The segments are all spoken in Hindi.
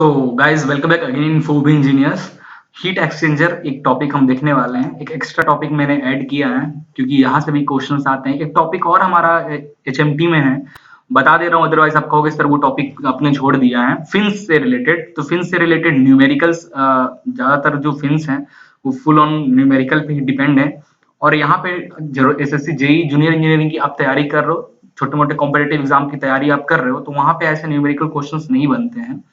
तो guys welcome back again in Foobi engineers. Heat exchanger एक टॉपिक हम देखने वाले हैं। एक एक्स्ट्रा टॉपिक मैंने ऐड किया है क्योंकि यहाँ से भी क्वेश्चंस आते हैं। एक टॉपिक और हमारा एचएमटी में है, बता दे रहा हूँ, अदरवाइज आप कहोगे सर वो टॉपिक आपने छोड़ दिया है। फिन्स से रिलेटेड, तो फिन्स से रिलेटेड न्यूमेरिकल्स, ज्यादातर जो फिन्स हैं वो फुल ऑन न्यूमेरिकल पे ही डिपेंड है। और यहाँ पे एसएससी जेई जूनियर इंजीनियरिंग की आप तैयारी कर रहे हो, छोटे मोटे कॉम्पिटेटिव एग्जाम की तैयारी आप कर रहे हो, तो वहां पे ऐसे न्यूमेरिकल क्वेश्चंस नहीं बनते हैं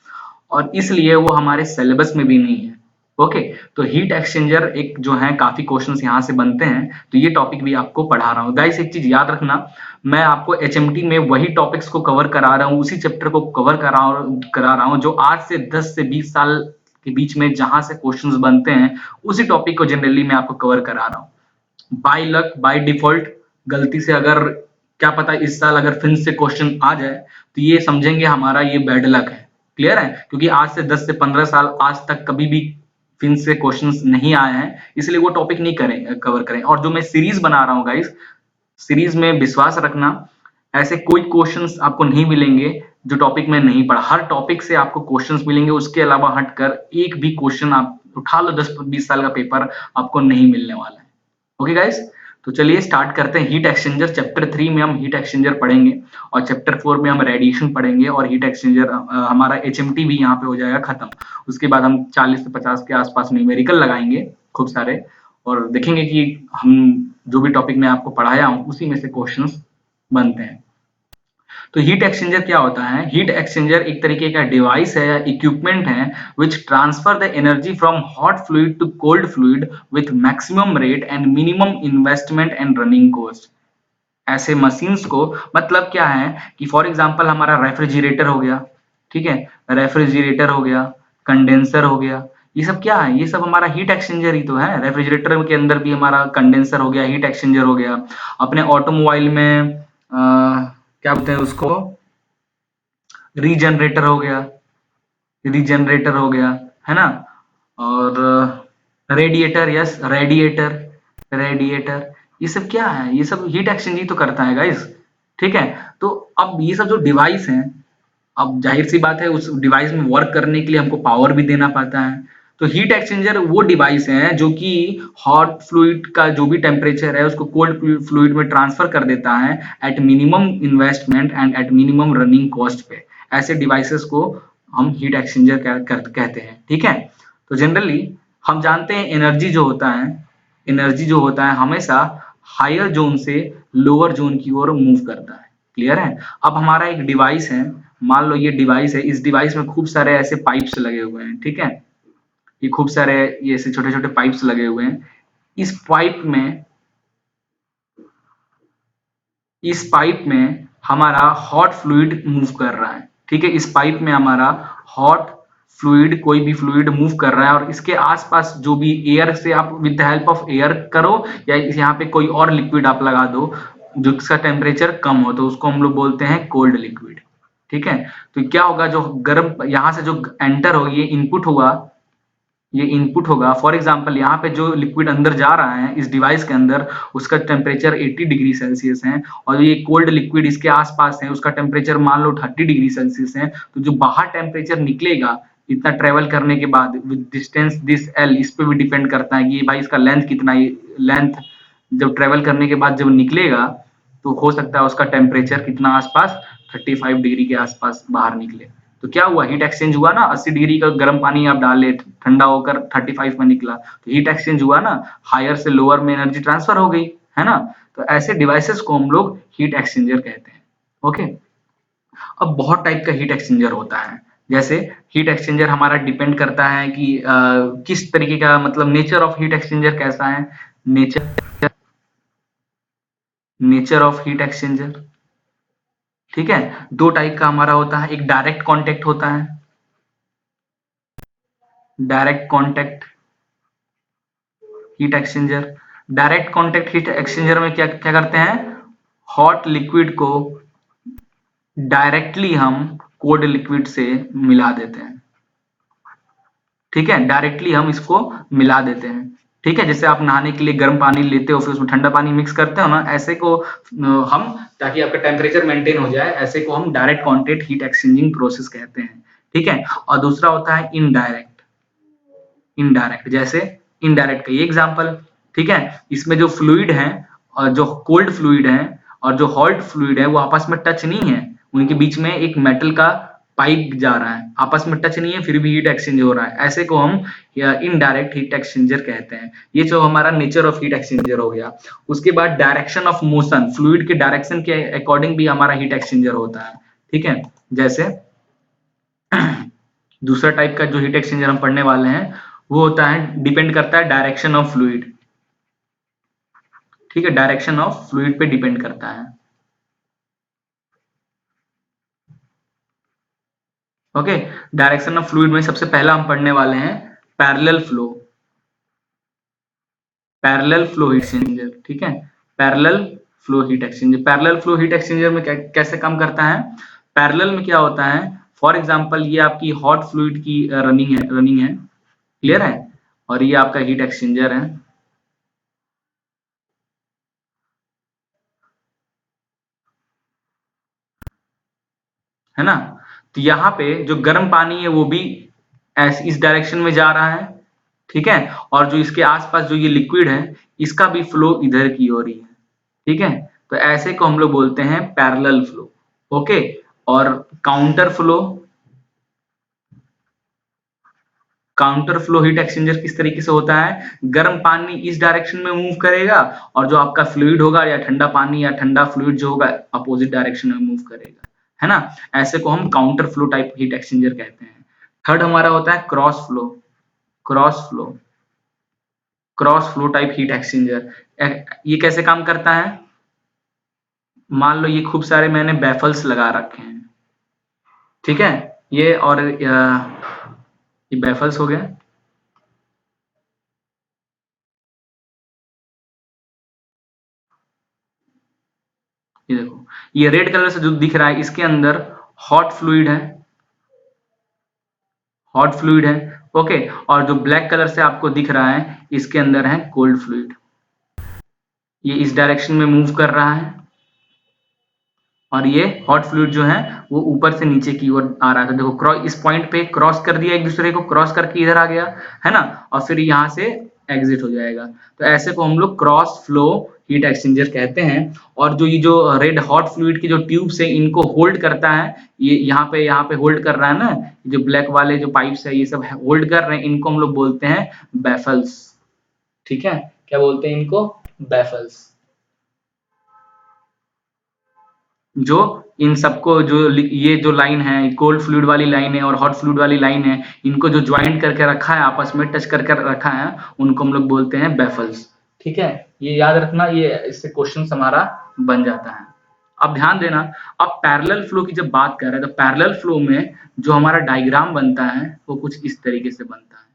और इसलिए वो हमारे सिलेबस में भी नहीं है। ओके, तो हीट एक्सचेंजर एक जो है काफी क्वेश्चंस यहाँ से बनते हैं, तो ये टॉपिक भी आपको पढ़ा रहा हूँ। गाइस एक चीज याद रखना, मैं आपको एचएमटी में वही टॉपिक्स को कवर करा रहा हूँ, उसी चैप्टर को कवर करा रहा हूँ जो आज से 10 से 20 साल के बीच में जहां से क्वेश्चंस बनते हैं, उसी टॉपिक को जनरली मैं आपको कवर करा रहा हूँ। बाय लक, बाय डिफॉल्ट, गलती से अगर क्या पता इस साल अगर फिर से क्वेश्चन आ जाए तो ये समझेंगे हमारा ये बैड लक है। क्लियर है? क्योंकि आज से 10 से 15 साल आज तक कभी भी फिन से क्वेश्चंस नहीं आए हैं, इसलिए वो टॉपिक नहीं कवर करें। और जो मैं सीरीज बना रहा हूँ गाइस, सीरीज में विश्वास रखना, ऐसे कोई क्वेश्चंस आपको नहीं मिलेंगे जो टॉपिक में नहीं पढ़ा। हर टॉपिक से आपको क्वेश्चंस मिलेंगे, उसके अलावा हटकर एक भी क्वेश्चन आप उठा लो 10-20 साल का पेपर आपको नहीं मिलने वाला है। ओके गाइस, तो चलिए स्टार्ट करते हैं। हीट एक्सचेंजर चैप्टर 3 में हम हीट एक्सचेंजर पढ़ेंगे और चैप्टर 4 में हम रेडिएशन पढ़ेंगे और हीट एक्सचेंजर हमारा एचएमटी भी यहाँ पे हो जाएगा खत्म। उसके बाद हम 40 से 50 के आसपास न्यूमेरिकल लगाएंगे खूब सारे, और देखेंगे कि हम जो भी टॉपिक मैं आपको पढ़ाया हूँ उसी में से क्वेश्चंस बनते हैं। तो हीट एक्सचेंजर क्या होता है? हीट एक्सचेंजर एक तरीके का डिवाइस है या इक्विपमेंट है which transfer the energy from hot fluid to cold fluid with maximum rate and minimum investment and running cost. ऐसे मशीन्स को, मतलब क्या है कि फॉर एग्जांपल हमारा रेफ्रिजरेटर हो गया, ठीक है, रेफ्रिजरेटर हो गया, कंडेंसर हो गया, ये सब क्या है? ये सब हमारा हीट एक्सचेंजर ही तो है। रेफ्रिजरेटर के अंदर भी हमारा कंडेंसर हो गया, हीट एक्सचेंजर हो गया। अपने ऑटोमोबाइल में क्या बोलते हैं उसको, रीजनरेटर हो गया, रीजनरेटर हो गया, है ना। और रेडिएटर, यस रेडिएटर, रेडिएटर, ये सब क्या है? ये सब हीट एक्सचेंज ही तो करता है गाइस। ठीक है, तो अब ये सब जो डिवाइस है, अब जाहिर सी बात है उस डिवाइस में वर्क करने के लिए हमको पावर भी देना पड़ता है। तो हीट एक्सचेंजर वो डिवाइस है जो कि हॉट फ्लूइड का जो भी टेम्परेचर है उसको कोल्ड फ्लूइड में ट्रांसफर कर देता है at minimum investment and at minimum running cost पे। ऐसे डिवाइसेस को हम हीट एक्सचेंजर कहते हैं। ठीक है, तो जनरली हम जानते हैं एनर्जी जो होता है, एनर्जी जो होता है हमेशा हायर जोन से लोअर जोन की ओर मूव करता है। क्लियर है? अब हमारा एक डिवाइस है, मान लो ये डिवाइस है, इस डिवाइस में खूब सारे ऐसे पाइप्स लगे हुए हैं। ठीक है, ये खूब सारे ये ऐसे छोटे छोटे पाइप्स लगे हुए हैं। इस पाइप में हमारा हॉट फ्लूइड मूव कर रहा है। ठीक है, इस पाइप में हमारा हॉट फ्लूइड, कोई भी फ्लूइड मूव कर रहा है और इसके आसपास जो भी एयर से आप with the help of air करो या यहाँ पे कोई और लिक्विड आप लगा दो जिसका टेम्परेचर कम हो, तो उसको हम लोग बोलते हैं कोल्ड लिक्विड। ठीक है, तो क्या होगा, जो गर्म यहाँ से जो एंटर हो, ये इनपुट होगा, ये इनपुट होगा। फॉर एग्जांपल यहाँ पे जो लिक्विड अंदर जा रहा है इस डिवाइस के अंदर, उसका टेम्परेचर 80 डिग्री सेल्सियस है और ये कोल्ड लिक्विड इसके आसपास है, उसका टेम्परेचर मान लो 30 डिग्री सेल्सियस है। तो जो बाहर टेम्परेचर निकलेगा इतना ट्रेवल करने के बाद विद डिस्टेंस दिस एल, इस पे भी डिपेंड करता है कि भाई इसका लेंथ कितना है। लेंथ जब ट्रेवल करने के बाद जब निकलेगा तो हो सकता है उसका टेम्परेचर कितना आसपास 35 डिग्री के आसपास बाहर निकले। तो क्या हुआ, हीट एक्सचेंज हुआ ना। 80 डिग्री का गर्म पानी आप डाले, ठंडा होकर 35 में निकला, तो हीट एक्सचेंज हुआ ना, हायर से लोअर में एनर्जी ट्रांसफर हो गई, है ना। तो ऐसे डिवाइसेस को हम लोग हीट एक्सचेंजर कहते हैं। ओके, अब बहुत टाइप का हीट एक्सचेंजर होता है। जैसे हीट एक्सचेंजर हमारा डिपेंड करता है कि किस तरीके का, मतलब नेचर ऑफ हीट एक्सचेंजर कैसा है। Nature nature of heat exchanger, ठीक है, दो टाइप का हमारा होता है। एक डायरेक्ट कांटेक्ट होता है, direct contact heat exchanger. Direct contact heat exchanger में क्या क्या करते हैं, हॉट लिक्विड को डायरेक्टली हम कोल्ड लिक्विड से मिला देते हैं। ठीक है, डायरेक्टली हम इसको मिला देते हैं। ठीक है, जैसे आप नहाने के लिए गर्म पानी लेते हो फिर उसमें ठंडा पानी मिक्स करते हो ना, ऐसे को हम, ताकि आपका टेम्परेचर मेंटेन हो जाए, ऐसे को हम direct contact heat exchanging process कहते हैं। ठीक है। और दूसरा होता है इनडायरेक्ट। इनडायरेक्ट जैसे इनडायरेक्ट का ये एग्जांपल, ठीक है। इसमें जो फ्लूइड है और जो कोल्ड फ्लूइड है और जो हॉट फ्लूइड है वो आपस में टच नहीं है, उनके बीच में एक मेटल का पाइप जा रहा है, आपस में टच नहीं है फिर भी हीट एक्सचेंज हो रहा है, ऐसे को हम इनडायरेक्ट हीट एक्सचेंजर कहते हैं। ये जो हमारा नेचर ऑफ हीट एक्सचेंजर हो गया। उसके बाद डायरेक्शन ऑफ मोशन, फ्लूइड के डायरेक्शन के अकॉर्डिंग भी हमारा हीट एक्सचेंजर होता है, ठीक है। जैसे दूसरा टाइप का जो हीट एक्सचेंजर हम पढ़ने वाले हैं वो होता है, डिपेंड करता है डायरेक्शन ऑफ फ्लूइड, ठीक है, डायरेक्शन ऑफ फ्लूइड पे डिपेंड करता है। ओके, डायरेक्शन ऑफ फ्लूइड में सबसे पहला हम पढ़ने वाले हैं parallel flow. Parallel flow heat exchanger, ठीक है। Parallel flow heat exchanger, parallel flow heat exchanger में कैसे काम करता है? पैरेलल में क्या होता है, फॉर एग्जांपल ये आपकी हॉट फ्लूइड की रनिंग है, क्लियर है, और ये आपका हीट एक्सचेंजर है ना। तो यहाँ पे जो गर्म पानी है वो भी इस डायरेक्शन में जा रहा है, ठीक है। और जो इसके आसपास जो ये लिक्विड है इसका भी फ्लो इधर की ओर ही है, ठीक है। तो ऐसे को हम लोग बोलते हैं पैरेलल फ्लो। ओके। और counter flow, counter flow heat exchanger किस तरीके से होता है, गर्म पानी इस डायरेक्शन में मूव करेगा और जो आपका फ्लूइड होगा या ठंडा पानी या ठंडा फ्लूइड जो होगा अपोजिट डायरेक्शन में मूव करेगा, है ना। ऐसे को हम counter flow type heat exchanger कहते हैं। थर्ड हमारा होता है cross flow. Cross flow, cross flow type heat exchanger, ये कैसे काम करता है? मान लो ये खूब सारे मैंने बैफल्स लगा रखे हैं, ठीक है। ये और ये बैफल्स हो गया, ये देखो, ये रेड कलर से जो दिख रहा है इसके अंदर हॉट फ्लूइड है, हॉट फ्लूइड है, ओके। और जो ब्लैक कलर से आपको दिख रहा है इसके अंदर है कोल्ड फ्लूइड, ये इस डायरेक्शन में मूव कर रहा है और ये हॉट फ्लूइड जो है वो ऊपर से नीचे की ओर आ रहा था, देखो क्रॉस, इस पॉइंट पे क्रॉस कर दिया, एक दूसरे को क्रॉस करके इधर आ गया, है ना, और फिर यहाँ से एग्जिट हो जाएगा। तो ऐसे को हम लोग क्रॉस फ्लो हीट एक्सचेंजर कहते हैं। और जो ये जो रेड हॉट फ्लूइड की जो ट्यूब्स है इनको होल्ड करता है, ये यहाँ पे होल्ड कर रहा है ना, जो ब्लैक वाले जो पाइप्स है ये सब होल्ड कर रहे हैं, इनको हम लोग बोलते हैं बैफल्स, ठीक है। क्या बोलते हैं इनको? बैफल्स। जो इन सबको जो ये जो लाइन है कोल्ड फ्लूइड वाली लाइन है और हॉट फ्लूइड वाली लाइन है, इनको जो ज्वाइंट करके रखा है, आपस में टच करके रखा है, उनको हम लोग बोलते हैं बैफल्स, ठीक है। ये याद रखना, ये इससे क्वेश्चन हमारा बन जाता है। अब ध्यान देना, अब पैरेलल फ्लो की जब बात कर रहे हैं तो पैरेलल फ्लो में जो हमारा डायग्राम बनता है वो कुछ इस तरीके से बनता है,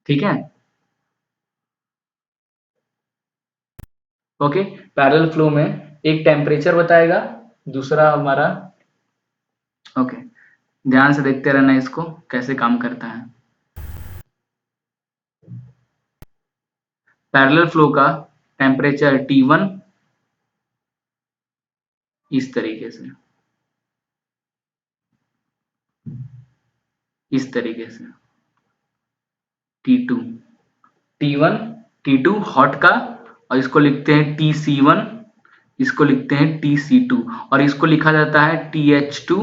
ठीक है। ओके, पैरेलल फ्लो में एक टेम्परेचर बताएगा, दूसरा हमारा, ओके, ध्यान से देखते रहना इसको कैसे काम करता है। पैरेलल फ्लो का टेम्परेचर T1 इस तरीके से, इस तरीके से T2, T1, T2 हॉट का, और इसको लिखते हैं TC1, इसको लिखते हैं TC2, और इसको लिखा जाता है TH2,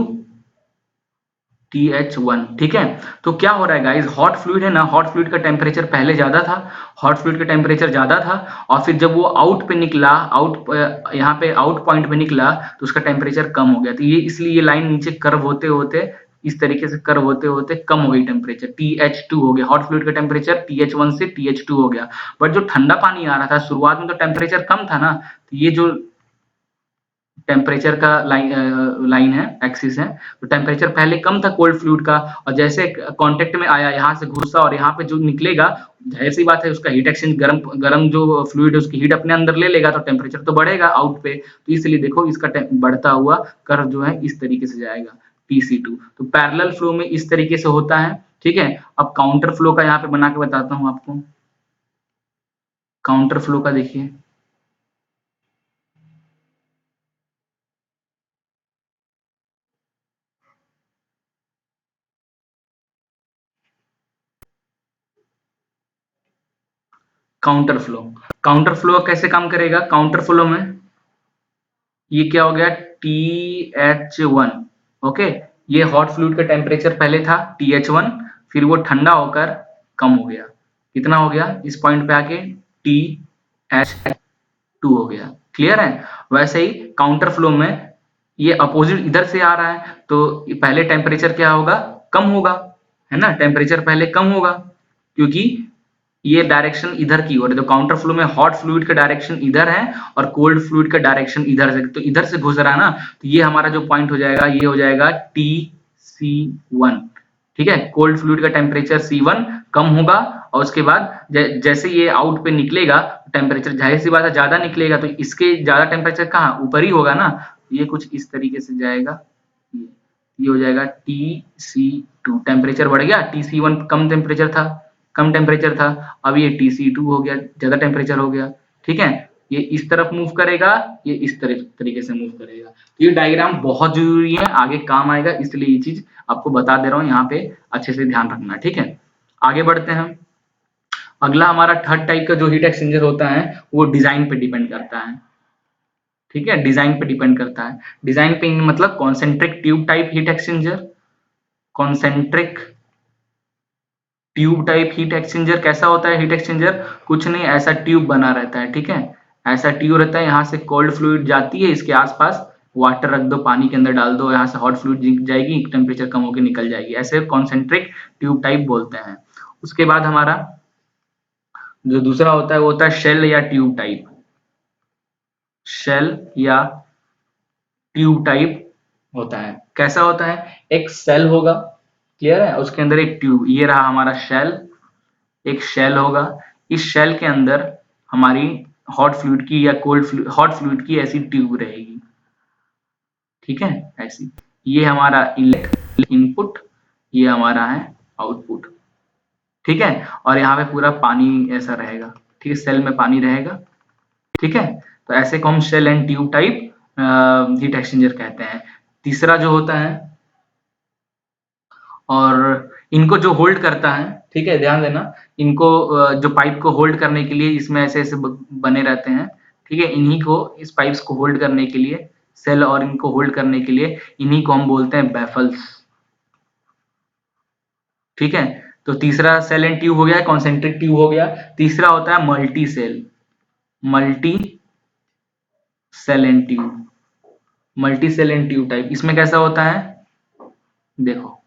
TH1, ठीक है। तो क्या हो रहा है गाइस, हॉट फ्लूइड है ना, हॉट फ्लूइड का टेम्परेचर पहले ज्यादा था, हॉट फ्लूइड का टेम्परेचर ज्यादा था, और फिर जब वो आउट पे निकला, यहाँ पे आउट पॉइंट पे निकला तो उसका टेम्परेचर कम हो गया, तो ये इसलिए ये लाइन नीचे कर्व होते होते इस तरीके से कर्व होते होते कम हो गई टेम्परेचर, TH2 हो गया, हॉट फ्लूइड का टेम्परेचर TH1 से TH2 हो गया। बट जो ठंडा पानी आ रहा था शुरुआत में तो टेम्परेचर कम था ना, तो ये जो टेम्परेचर का लाइन है, एक्सिस है, तो टेम्परेचर पहले कम था कोल्ड फ्लूइड का, और जैसे कांटेक्ट में आया, यहाँ से घुसा और यहाँ पे जो निकलेगा, जाहिर सी बात है उसका हीट एक्सचेंज, गरम गरम जो फ्लूइड है उसकी हीट अपने अंदर ले लेगा तो टेम्परेचर तो बढ़ेगा आउट पे, तो इसलिए देखो इसका बढ़ता हुआ कर्व जो है इस तरीके से जाएगा, TC2। तो पैरेलल फ्लो में इस तरीके से होता है, ठीक है। अब काउंटर फ्लो का यहाँ पे बना के बताता हूँ आपको, काउंटर फ्लो का देखिए, काउंटर फ्लो। काउंटर फ्लो कैसे काम करेगा? काउंटर फ्लो में ये क्या हो गया, TH1, ओके, ये हॉट फ्लूइड का टेम्परेचर पहले था TH1, फिर वो ठंडा होकर कम हो गया, कितना हो गया इस पॉइंट पे आके, TH2 हो गया। क्लियर है? वैसे ही काउंटर फ्लो में ये अपोजिट इधर से आ रहा है, तो पहले टेम्परेचर क्या होगा, कम होगा, है ना, टेम्परेचर पहले कम होगा, क्योंकि ये डायरेक्शन इधर की ओर है। तो काउंटर फ्लो में हॉट फ्लूइड का डायरेक्शन इधर है और कोल्ड फ्लूइड का डायरेक्शन इधर से, तो इधर से घुस रहा है ना, तो ये हमारा जो पॉइंट हो जाएगा, ये हो जाएगा TC1। ठीक है, कोल्ड फ्लूइड का टेम्परेचर C1 कम होगा, और उसके बाद जैसे ये आउट पे निकलेगा, टेम्परेचर जाहिर सी बात है ज्यादा निकलेगा, तो इसके ज्यादा टेम्परेचर कहाँ, ऊपर ही होगा ना, ये कुछ इस तरीके से जाएगा, ये हो जाएगा TC2, टेम्परेचर बढ़ गया, TC1 कम टेम्परेचर था, अब ये TC2 हो गया, ज्यादा टेम्परेचर हो गया। ठीक है, ये इस तरफ मूव करेगा, ये इस तरीके से मूव करेगा। तो ये डायग्राम बहुत जरूरी है, आगे काम आएगा, इसलिए ये चीज आपको बता दे रहा हूँ, यहाँ पे अच्छे से ध्यान रखना। ठीक है, आगे बढ़ते हैं। अगला हमारा थर्ड टाइप का जो हीट एक्सचेंजर होता है, वो डिजाइन पे डिपेंड करता है। ठीक है, डिजाइन पे डिपेंड करता है। डिजाइन पे मतलब concentric tube type heat exchanger, concentric tube type heat exchanger कैसा होता है? हीट एक्सचेंजर कुछ नहीं, ऐसा ट्यूब बना रहता है। ठीक है, ऐसा ट्यूब रहता है, यहाँ से कोल्ड फ्लूइड जाती है, इसके आसपास वाटर रख दो, पानी के अंदर डाल दो, यहाँ से हॉट फ्लूइड जाएगी, टेम्परेचर कम होकर निकल जाएगी, ऐसे कॉन्सेंट्रिक ट्यूब टाइप बोलते हैं। उसके बाद हमारा जो दूसरा होता है वो होता है शेल या ट्यूब टाइप। शेल या ट्यूब टाइप होता है, कैसा होता है? एक सेल होगा, क्लियर है, उसके अंदर एक ट्यूब, ये रहा हमारा शेल, एक शेल होगा, इस शेल के अंदर हमारी हॉट फ्लूइड की या हॉट फ्लूइड की ऐसी ट्यूब रहेगी। ठीक है, ऐसी, ये हमारा इनपुट, ये हमारा है आउटपुट। ठीक है, और यहाँ पे पूरा पानी ऐसा रहेगा। ठीक है, सेल में पानी रहेगा। ठीक है, तो ऐसे को हम shell and tube type heat exchanger कहते हैं। तीसरा जो होता है, और इनको जो होल्ड करता है, ठीक है, ध्यान देना, इनको जो पाइप को होल्ड करने के लिए इसमें ऐसे ऐसे बने रहते हैं। ठीक है, इन्हीं को, इस पाइप्स को होल्ड करने के लिए, सेल और इनको होल्ड करने के लिए, इन्हीं को हम बोलते हैं बैफल्स। ठीक है, तो तीसरा सेल एंड ट्यूब हो गया, कॉन्सेंट्रिक ट्यूब हो गया। तीसरा होता है multi shell, multi shell and tube, multi shell and tube type. इसमें कैसा होता है, देखो,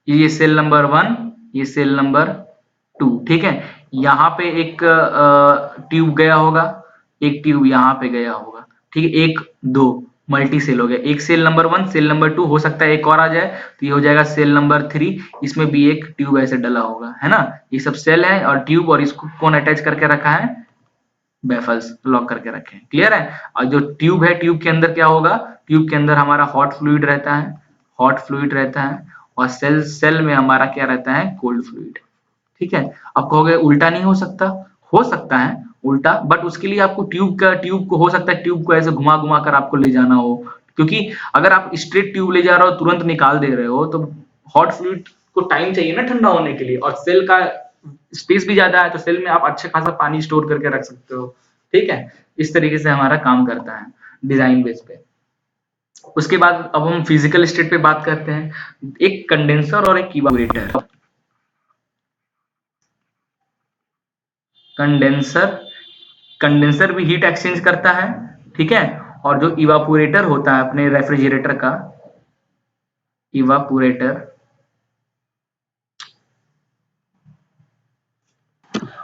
ये सेल नंबर 1, ये सेल नंबर 2। ठीक है, यहाँ पे एक ट्यूब गया होगा, एक ट्यूब यहाँ पे गया होगा। ठीक है, एक दो मल्टी सेल हो गया, एक सेल नंबर 1, सेल नंबर 2, हो सकता है एक और आ जाए, तो ये हो जाएगा सेल नंबर 3, इसमें भी एक ट्यूब ऐसे डला होगा, है ना। ये सब सेल है और ट्यूब, और इसको कौन अटैच करके रखा है? बेफल्स लॉक करके रखे हैं। क्लियर है? और जो ट्यूब है, ट्यूब के अंदर क्या होगा? ट्यूब के अंदर हमारा हॉट फ्लूइड रहता है, हॉट फ्लूइड रहता है, और सेल में हमारा क्या रहता है? Cold fluid. ठीक है, आप कहोगे उल्टा नहीं हो सकता है उल्टा, बट उसके लिए आपको ट्यूब को हो सकता है ट्यूब को ऐसे घुमा घुमा कर आपको ले जाना हो, क्योंकि अगर आप स्ट्रेट ट्यूब ले जा रहे हो, तुरंत निकाल दे रहे हो, तो हॉट फ्लूइड को टाइम चाहिए ना ठंडा होने के लिए, और सेल का स्पेस भी ज्यादा है, तो सेल में आप अच्छा खासा पानी स्टोर करके रख सकते हो। ठीक है, इस तरीके से हमारा काम करता है डिजाइन बेस पे। उसके बाद अब हम फिजिकल स्टेट पे बात करते हैं, एक कंडेंसर और एक इवापोरेटर। कंडेंसर, कंडेंसर भी हीट एक्सचेंज करता है। ठीक है, और जो इवापोरेटर होता है अपने रेफ्रिजरेटर का, इवापोरेटर,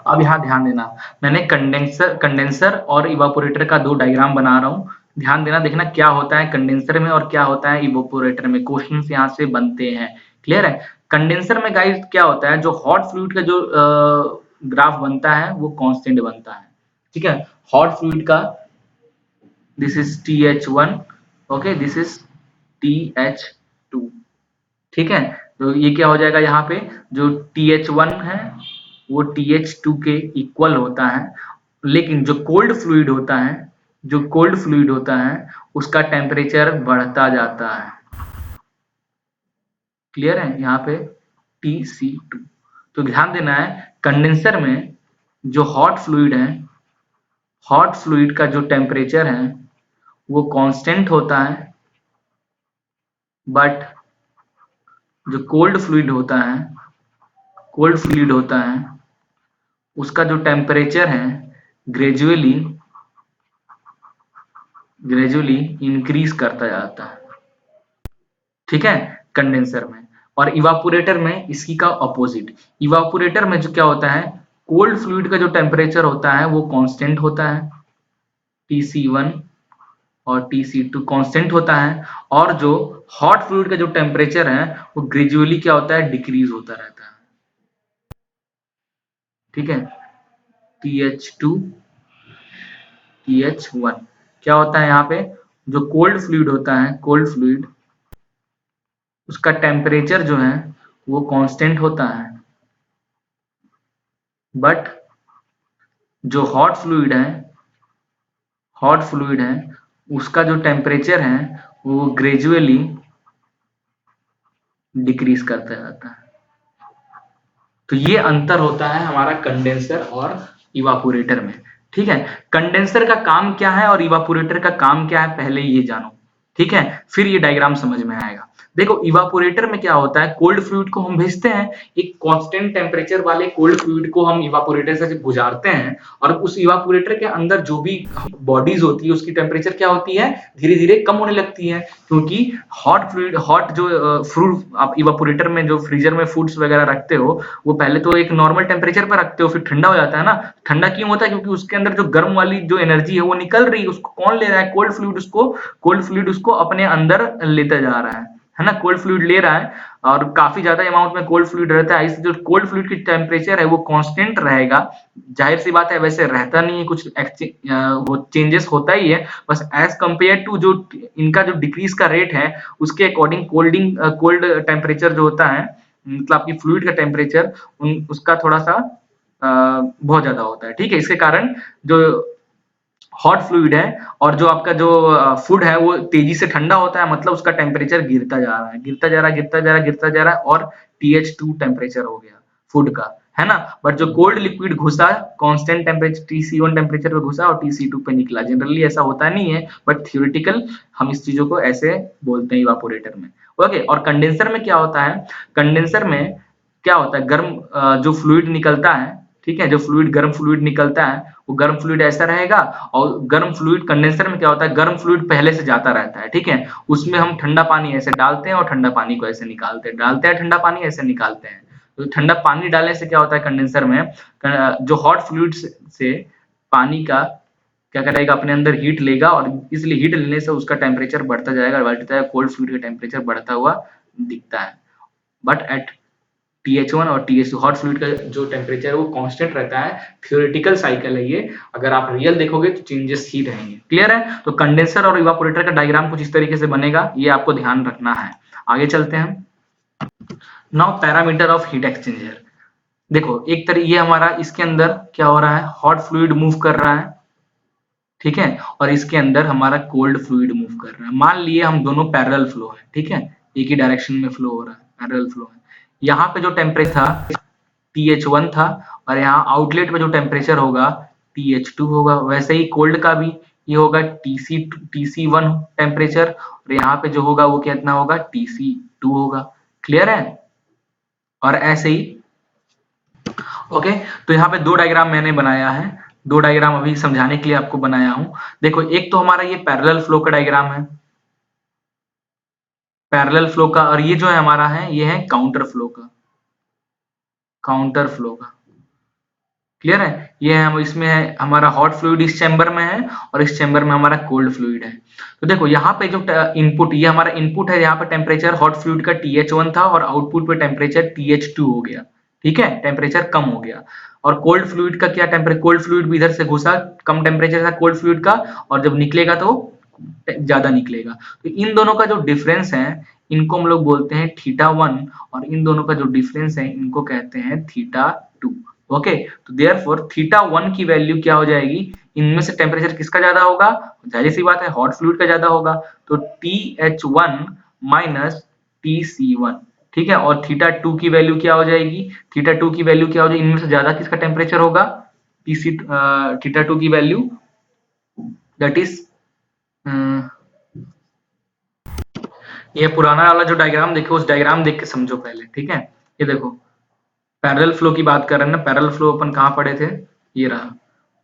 अब यहाँ ध्यान देना, मैंने कंडेंसर और इवापोरेटर का दो डायग्राम बना रहा हूँ, ध्यान देना, देखना क्या होता है कंडेंसर में और क्या होता है इवापोरेटर में, क्वेश्चंस यहाँ से बनते हैं। क्लियर है? कंडेंसर में गाइस क्या होता है, जो हॉट फ्लूइड का जो ग्राफ बनता है वो कांस्टेंट बनता है। ठीक है, हॉट फ्लूइड का, this is TH1, okay, this is TH2। ठीक है, तो ये क्या हो जाएगा, यहाँ पे जो TH1 है वो TH2 के इक्वल होता है, लेकिन जो कोल्ड फ्लूइड होता है, जो कोल्ड फ्लूइड होता है उसका टेम्परेचर बढ़ता जाता है। क्लियर है? यहाँ पे TC2, तो ध्यान देना है, कंडेंसर में जो हॉट फ्लूइड है, हॉट फ्लूइड का जो टेम्परेचर है वो कांस्टेंट होता है, बट जो कोल्ड फ्लूइड होता है उसका जो टेम्परेचर है ग्रेजुअली इंक्रीज करता जाता है, ठीक है, कंडेंसर में। और इवापोरेटर में इसकी का अपोजिट, इवापोरेटर में जो क्या होता है, कोल्ड फ्लूइड का जो टेम्परेचर होता है वो कांस्टेंट होता है, Tc1 और Tc2 कांस्टेंट होता है, और जो हॉट फ्लूइड का जो टेम्परेचर है वो ग्रेजुअली क्या होता है, डिक्रीज होता रहता है, ठीक है। TH2 TH1 क्या होता है यहाँ पे, जो कोल्ड फ्लूइड होता है, कोल्ड फ्लूइड उसका टेम्परेचर जो है वो कांस्टेंट होता है, बट जो हॉट फ्लूइड है उसका जो टेम्परेचर है वो ग्रेजुअली डिक्रीज करता जाता है। तो ये अंतर होता है हमारा कंडेंसर और इवापोरेटर में, ठीक है। कंडेंसर का काम क्या है और इवापोरेटर का काम क्या है पहले ये जानो, ठीक है, फिर ये डायग्राम समझ में आएगा। देखो इवापोरेटर में क्या होता है, कोल्ड फ्लूइड को हम भेजते हैं, एक कांस्टेंट टेम्परेचर वाले कोल्ड फ्लूइड को हम इवापोरेटर से गुजारते हैं, और उस इवापोरेटर के अंदर जो भी बॉडीज होती है उसकी टेम्परेचर क्या होती है, धीरे धीरे कम होने लगती है, क्योंकि हॉट जो फ्रूट आप इवापोरेटर में जो फ्रीजर में फूड्स वगैरह रखते हो वो पहले तो एक नॉर्मल टेम्परेचर पर रखते हो, फिर ठंडा हो जाता है ना। ठंडा क्यों होता है, क्योंकि उसके अंदर जो गर्म वाली जो एनर्जी है वो निकल रही है, उसको कौन ले रहा है, कोल्ड फ्लूइड उसको अपने अंदर लेता जा रहा है ना, कोल्ड फ्लूइड ले रहा है, और काफी ज्यादा अमाउंट में कोल्ड फ्लूइड रहता है, इससे जो कोल्ड फ्लूइड की टेम्परेचर है वो कांस्टेंट रहेगा। जाहिर सी बात है वैसे रहता नहीं है, कुछ वो चेंजेस होता ही है, बस एज कंपेयर टू जो इनका जो डिक्रीज का रेट है उसके अकॉर्डिंग कोल्ड टेम्परेचर जो होता है, मतलब आपकी फ्लूइड का टेम्परेचर उसका थोड़ा सा बहुत ज्यादा होता है, ठीक है। इसके कारण जो हॉट फ्लूइड है और जो आपका जो फूड है वो तेजी से ठंडा होता है, मतलब उसका टेम्परेचर गिरता जा रहा है, गिरता जा रहा है, और TH2 टेम्परेचर हो गया फूड का, है ना। बट जो कोल्ड लिक्विड घुसा कांस्टेंट टेम्परेचर TC1 टेम्परेचर पे घुसा और TC2 पे निकला, जनरली ऐसा होता नहीं है, बट थियोरेटिकल हम इस चीजों को ऐसे बोलते हैं इवापोरेटर में, ओके। और कंडेंसर में क्या होता है, कंडेंसर में क्या होता है, जो फ्लूइड निकलता है, ठीक है, जो गर्म फ्लूइड निकलता है वो गर्म फ्लूइड ऐसा रहेगा, और गर्म फ्लूइड कंडेंसर में क्या होता है, गर्म फ्लूइड पहले से जाता रहता है, ठीक है, उसमें हम ठंडा पानी ऐसे डालते हैं और ठंडा पानी को ऐसे निकालते हैं, ठंडा पानी ऐसे निकालते हैं। तो ठंडा पानी डालने से क्या होता है कंडेंसर में, जो हॉट फ्लूइड से पानी का क्या करेगा, अपने अंदर हीट लेगा, और इसलिए हीट लेने से उसका टेम्परेचर बढ़ता है, कोल्ड फ्लूइड का टेम्परेचर बढ़ता हुआ दिखता है, बट एट TH1 और TH2 हॉट फ्लूइड का जो टेम्परेचर है वो कांस्टेंट रहता है, थियोरेटिकल साइकिल है ये, अगर आप रियल देखोगे तो चेंजेस ही रहेंगे, क्लियर है। तो कंडेंसर और इवापोरेटर का डायग्राम कुछ इस तरीके से बनेगा, ये आपको ध्यान रखना है। आगे चलते हैं, now parameter of heat exchanger. देखो एक तरह ये हमारा इसके अंदर क्या हो रहा है, हॉट फ्लूइड मूव कर रहा है, ठीक है, और इसके अंदर हमारा कोल्ड फ्लूइड मूव कर रहा है, मान लिए हम दोनों पैरेलल फ्लो है, ठीक है, एक ही डायरेक्शन में फ्लो हो रहा है, पैरेलल फ्लो है। यहाँ पे जो टेम्परेचर था TH1 था, और यहाँ आउटलेट में जो टेम्परेचर होगा TH2 होगा, वैसे ही कोल्ड का भी ये होगा TC1 टेम्परेचर, और यहाँ पे जो होगा वो कितना होगा, TC2 होगा, क्लियर है। और ऐसे ही ओके। तो यहाँ पे दो डायग्राम मैंने बनाया है, दो डायग्राम अभी समझाने के लिए आपको बनाया हूं। देखो एक तो हमारा ये पैरेलल फ्लो का डायग्राम है, पैरेलल फ्लो का, और ये जो है हमारा है ये है काउंटर फ्लो का, क्लियर है। ये है, हम इसमें है हमारा हॉट फ्लूइड इस चैम्बर में है, और इस चैम्बर में हमारा कोल्ड फ्लूइड है। तो देखो यहाँ पे जो इनपुट, ये हमारा इनपुट है, यहाँ पे टेम्परेचर हॉट फ्लूइड का TH1 था, और आउटपुट पे टेम्परेचर TH2 हो गया, ठीक है, टेम्परेचर कम हो गया। और कोल्ड फ्लूइड का क्या टेम्परेचर, कोल्ड फ्लूइड भी इधर से घुसा, कम टेम्परेचर था कोल्ड फ्लूइड का, और जब निकलेगा तो ज्यादा निकलेगा। तो इन दोनों का जो डिफरेंस है इनको हम लोग बोलते हैं θ1, और इन दोनों का जो डिफरेंस है इनको कहते हैं θ2, ओके। तो देयरफॉर θ1 की वैल्यू क्या हो जाएगी, इनमें से टेम्परेचर किसका ज्यादा होगा, जाहिर सी बात है हॉट फ्लूइड का ज्यादा होगा, तो TH1 माइनस TC1, ठीक है, और थीटा 2 की वैल्यू क्या हो जाएगी, थीटा 2 की वैल्यू क्या हो जाएगी, इनमें से ज्यादा किसका टेम्परेचर होगा, टीसी थीटा 2 की वैल्यू दैट इज, ये पुराना वाला जो डायग्राम देखो उस डायग्राम देख के समझो पहले, ठीक है। ये देखो पैरेलल फ्लो की बात कर रहे हैं ना, पैरेलल फ्लो अपन कहाँ पढ़े थे, ये रहा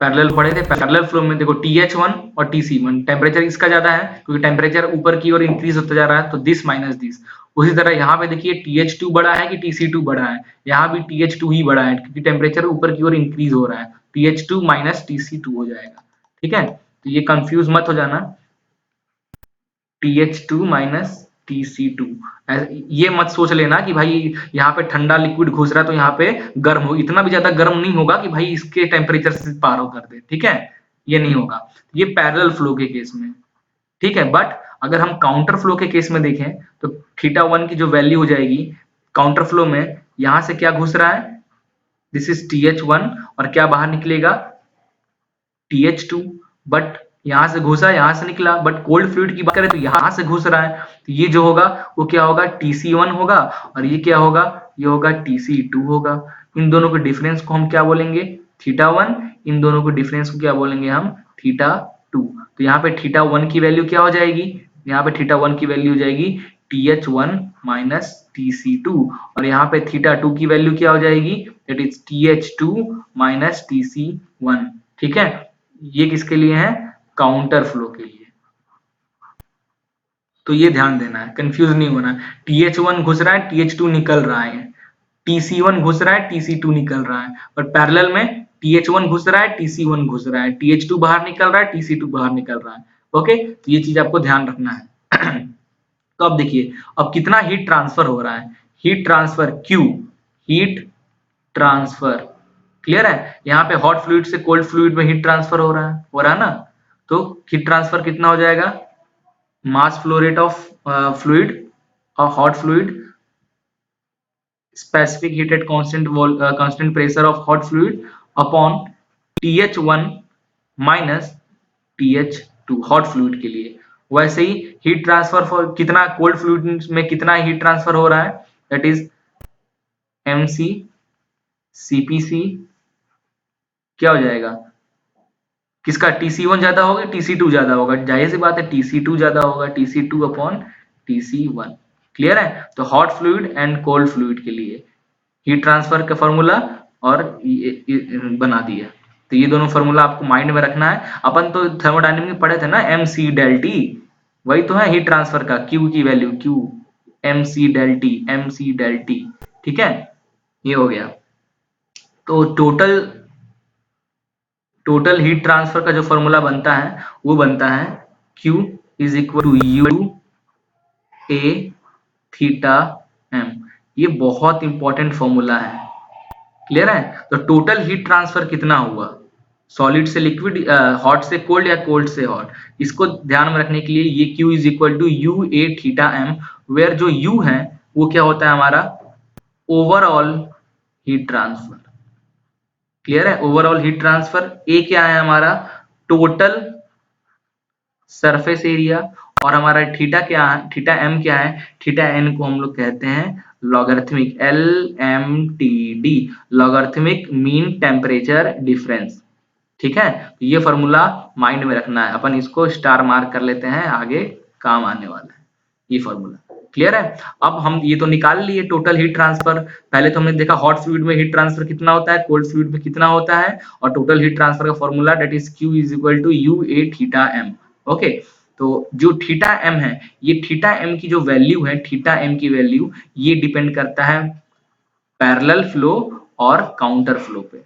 पैरेलल पढ़े थे। पैरेलल फ्लो में देखो TH1 और TC1, टेम्परेचर इसका ज्यादा है क्योंकि टेम्परेचर ऊपर की ओर इंक्रीज होता जा रहा है, तो दिस माइनस दिस। उसी तरह यहाँ पे देखिए TH2 बड़ा है कि TC2 बड़ा है, यहाँ भी TH2 ही बड़ा है क्योंकि टेम्परेचर ऊपर की ओर इंक्रीज हो रहा है, TH2 माइनस TC2 हो जाएगा, ठीक है। तो ये कंफ्यूज मत हो जाना, TH2 माइनस TC2, ये मत सोच लेना कि भाई यहाँ पे ठंडा लिक्विड घुस रहा है तो यहाँ पे गर्म हो, इतना भी ज्यादा गर्म नहीं होगा कि भाई इसके टेम्परेचर से पार हो कर दे, ठीक है, ये नहीं होगा, ये पैरेलल फ्लो के केस में, ठीक है। बट अगर हम काउंटर फ्लो के केस में देखें तो थीटा 1 की जो वैल्यू हो जाएगी काउंटर फ्लो में, यहां से क्या घुस रहा है, दिस इज TH1 और क्या बाहर निकलेगा TH2, बट यहां से घुसा यहां से निकला, बट कोल्ड फ्लूइड की बात करें तो यहां से घुस रहा है, तो ये जो होगा वो क्या होगा TC1 होगा, और ये क्या होगा, ये होगा TC2 होगा। इन दोनों के डिफरेंस को हम क्या बोलेंगे, थीटा 1, इन दोनों के डिफरेंस को क्या बोलेंगे हम, थीटा 2। तो यहाँ पे थीटा 1 की वैल्यू क्या हो जाएगी, यहाँ पे थीटा 1 की वैल्यू हो जाएगी TH1 माइनस TC2, और यहाँ पे थीटा 2 की वैल्यू क्या हो जाएगी, that is TH2 minus TC1, ठीक है। ये किसके लिए है, काउंटर फ्लो के लिए, तो ये ध्यान देना है, कंफ्यूज नहीं होना है। TH1 घुस रहा है TH2 निकल रहा है, TC1 घुस रहा है TC2 निकल रहा है, और पैरेलल में TH1 घुस रहा है TC1 घुस रहा है, TH2 बाहर निकल रहा है TC2 बाहर निकल रहा है, ओके। तो ये चीज आपको ध्यान रखना है। तो अब देखिए अब कितना हीट ट्रांसफर हो रहा है, heat transfer Q, heat transfer, clear है। यहाँ पे हॉट फ्लूइड से कोल्ड फ्लूइड में हीट ट्रांसफर हो रहा है ना, तो हीट ट्रांसफर कितना हो जाएगा, mass flow rate of fluid और hot fluid, specific heat at constant pressure of hot fluid upon TH1 minus TH2 hot fluid के लिए। वैसे ही हीट ट्रांसफर फॉर कितना कोल्ड फ्लूइड में कितना हीट ट्रांसफर हो रहा है, दैट इज MC CPC, क्या हो जाएगा, किसका TC1 ज्यादा होगा TC2 ज्यादा होगा, जाहिर सी बात है TC2 ज्यादा होगा, TC2 अपॉन TC1, क्लियर है। तो hot fluid and cold fluid के लिए हीट ट्रांसफर का फॉर्मूला और बना दिया, तो ये दोनों फॉर्मूला आपको माइंड में रखना है। अपन तो थर्मोडायनेमिक्स में पढ़े थे ना MC डेल T, वही तो है हीट ट्रांसफर का, Q की value Q, MC del T, MC del T, ठीक है, ये हो गया। तो टोटल हीट ट्रांसफर का जो फॉर्मूला बनता है वो बनता है Q is equal to U A theta M, ये बहुत इंपॉर्टेंट फॉर्मूला है, क्लियर है। तो टोटल हीट ट्रांसफर कितना हुआ, सॉलिड से लिक्विड, हॉट से कोल्ड या कोल्ड से हॉट, इसको ध्यान में रखने के लिए ये Q is equal to U A theta M, where जो U है वो क्या होता है हमारा ओवरऑल हीट ट्रांसफर, क्लियर है। ओवरऑल हीट ट्रांसफर, ए क्या है हमारा टोटल सरफेस एरिया, और हमारा थीटा क्या है, थीटा एम क्या है, थीटा एन को हम लोग कहते हैं logarithmic, LMTD, logarithmic mean temperature difference, ठीक है। तो ये फॉर्मूला माइंड में रखना है, अपन इसको स्टार मार्क कर लेते हैं, आगे काम आने वाला है ये फॉर्मूला, क्लियर है। अब हम ये तो निकाल लिए टोटल हीट ट्रांसफर, पहले तो हमने देखा हॉट फ्लूइड में हीट ट्रांसफर कितना होता है, कोल्ड फ्लूइड में कितना होता है, और टोटल हीट ट्रांसफर का formula that is Q is equal to U A theta M, okay. तो जो थीटा M है, ये थीटा M की जो वैल्यू है, थीटा M की वैल्यू ये डिपेंड करता है पैरेलल फ्लो और काउंटर फ्लो पे,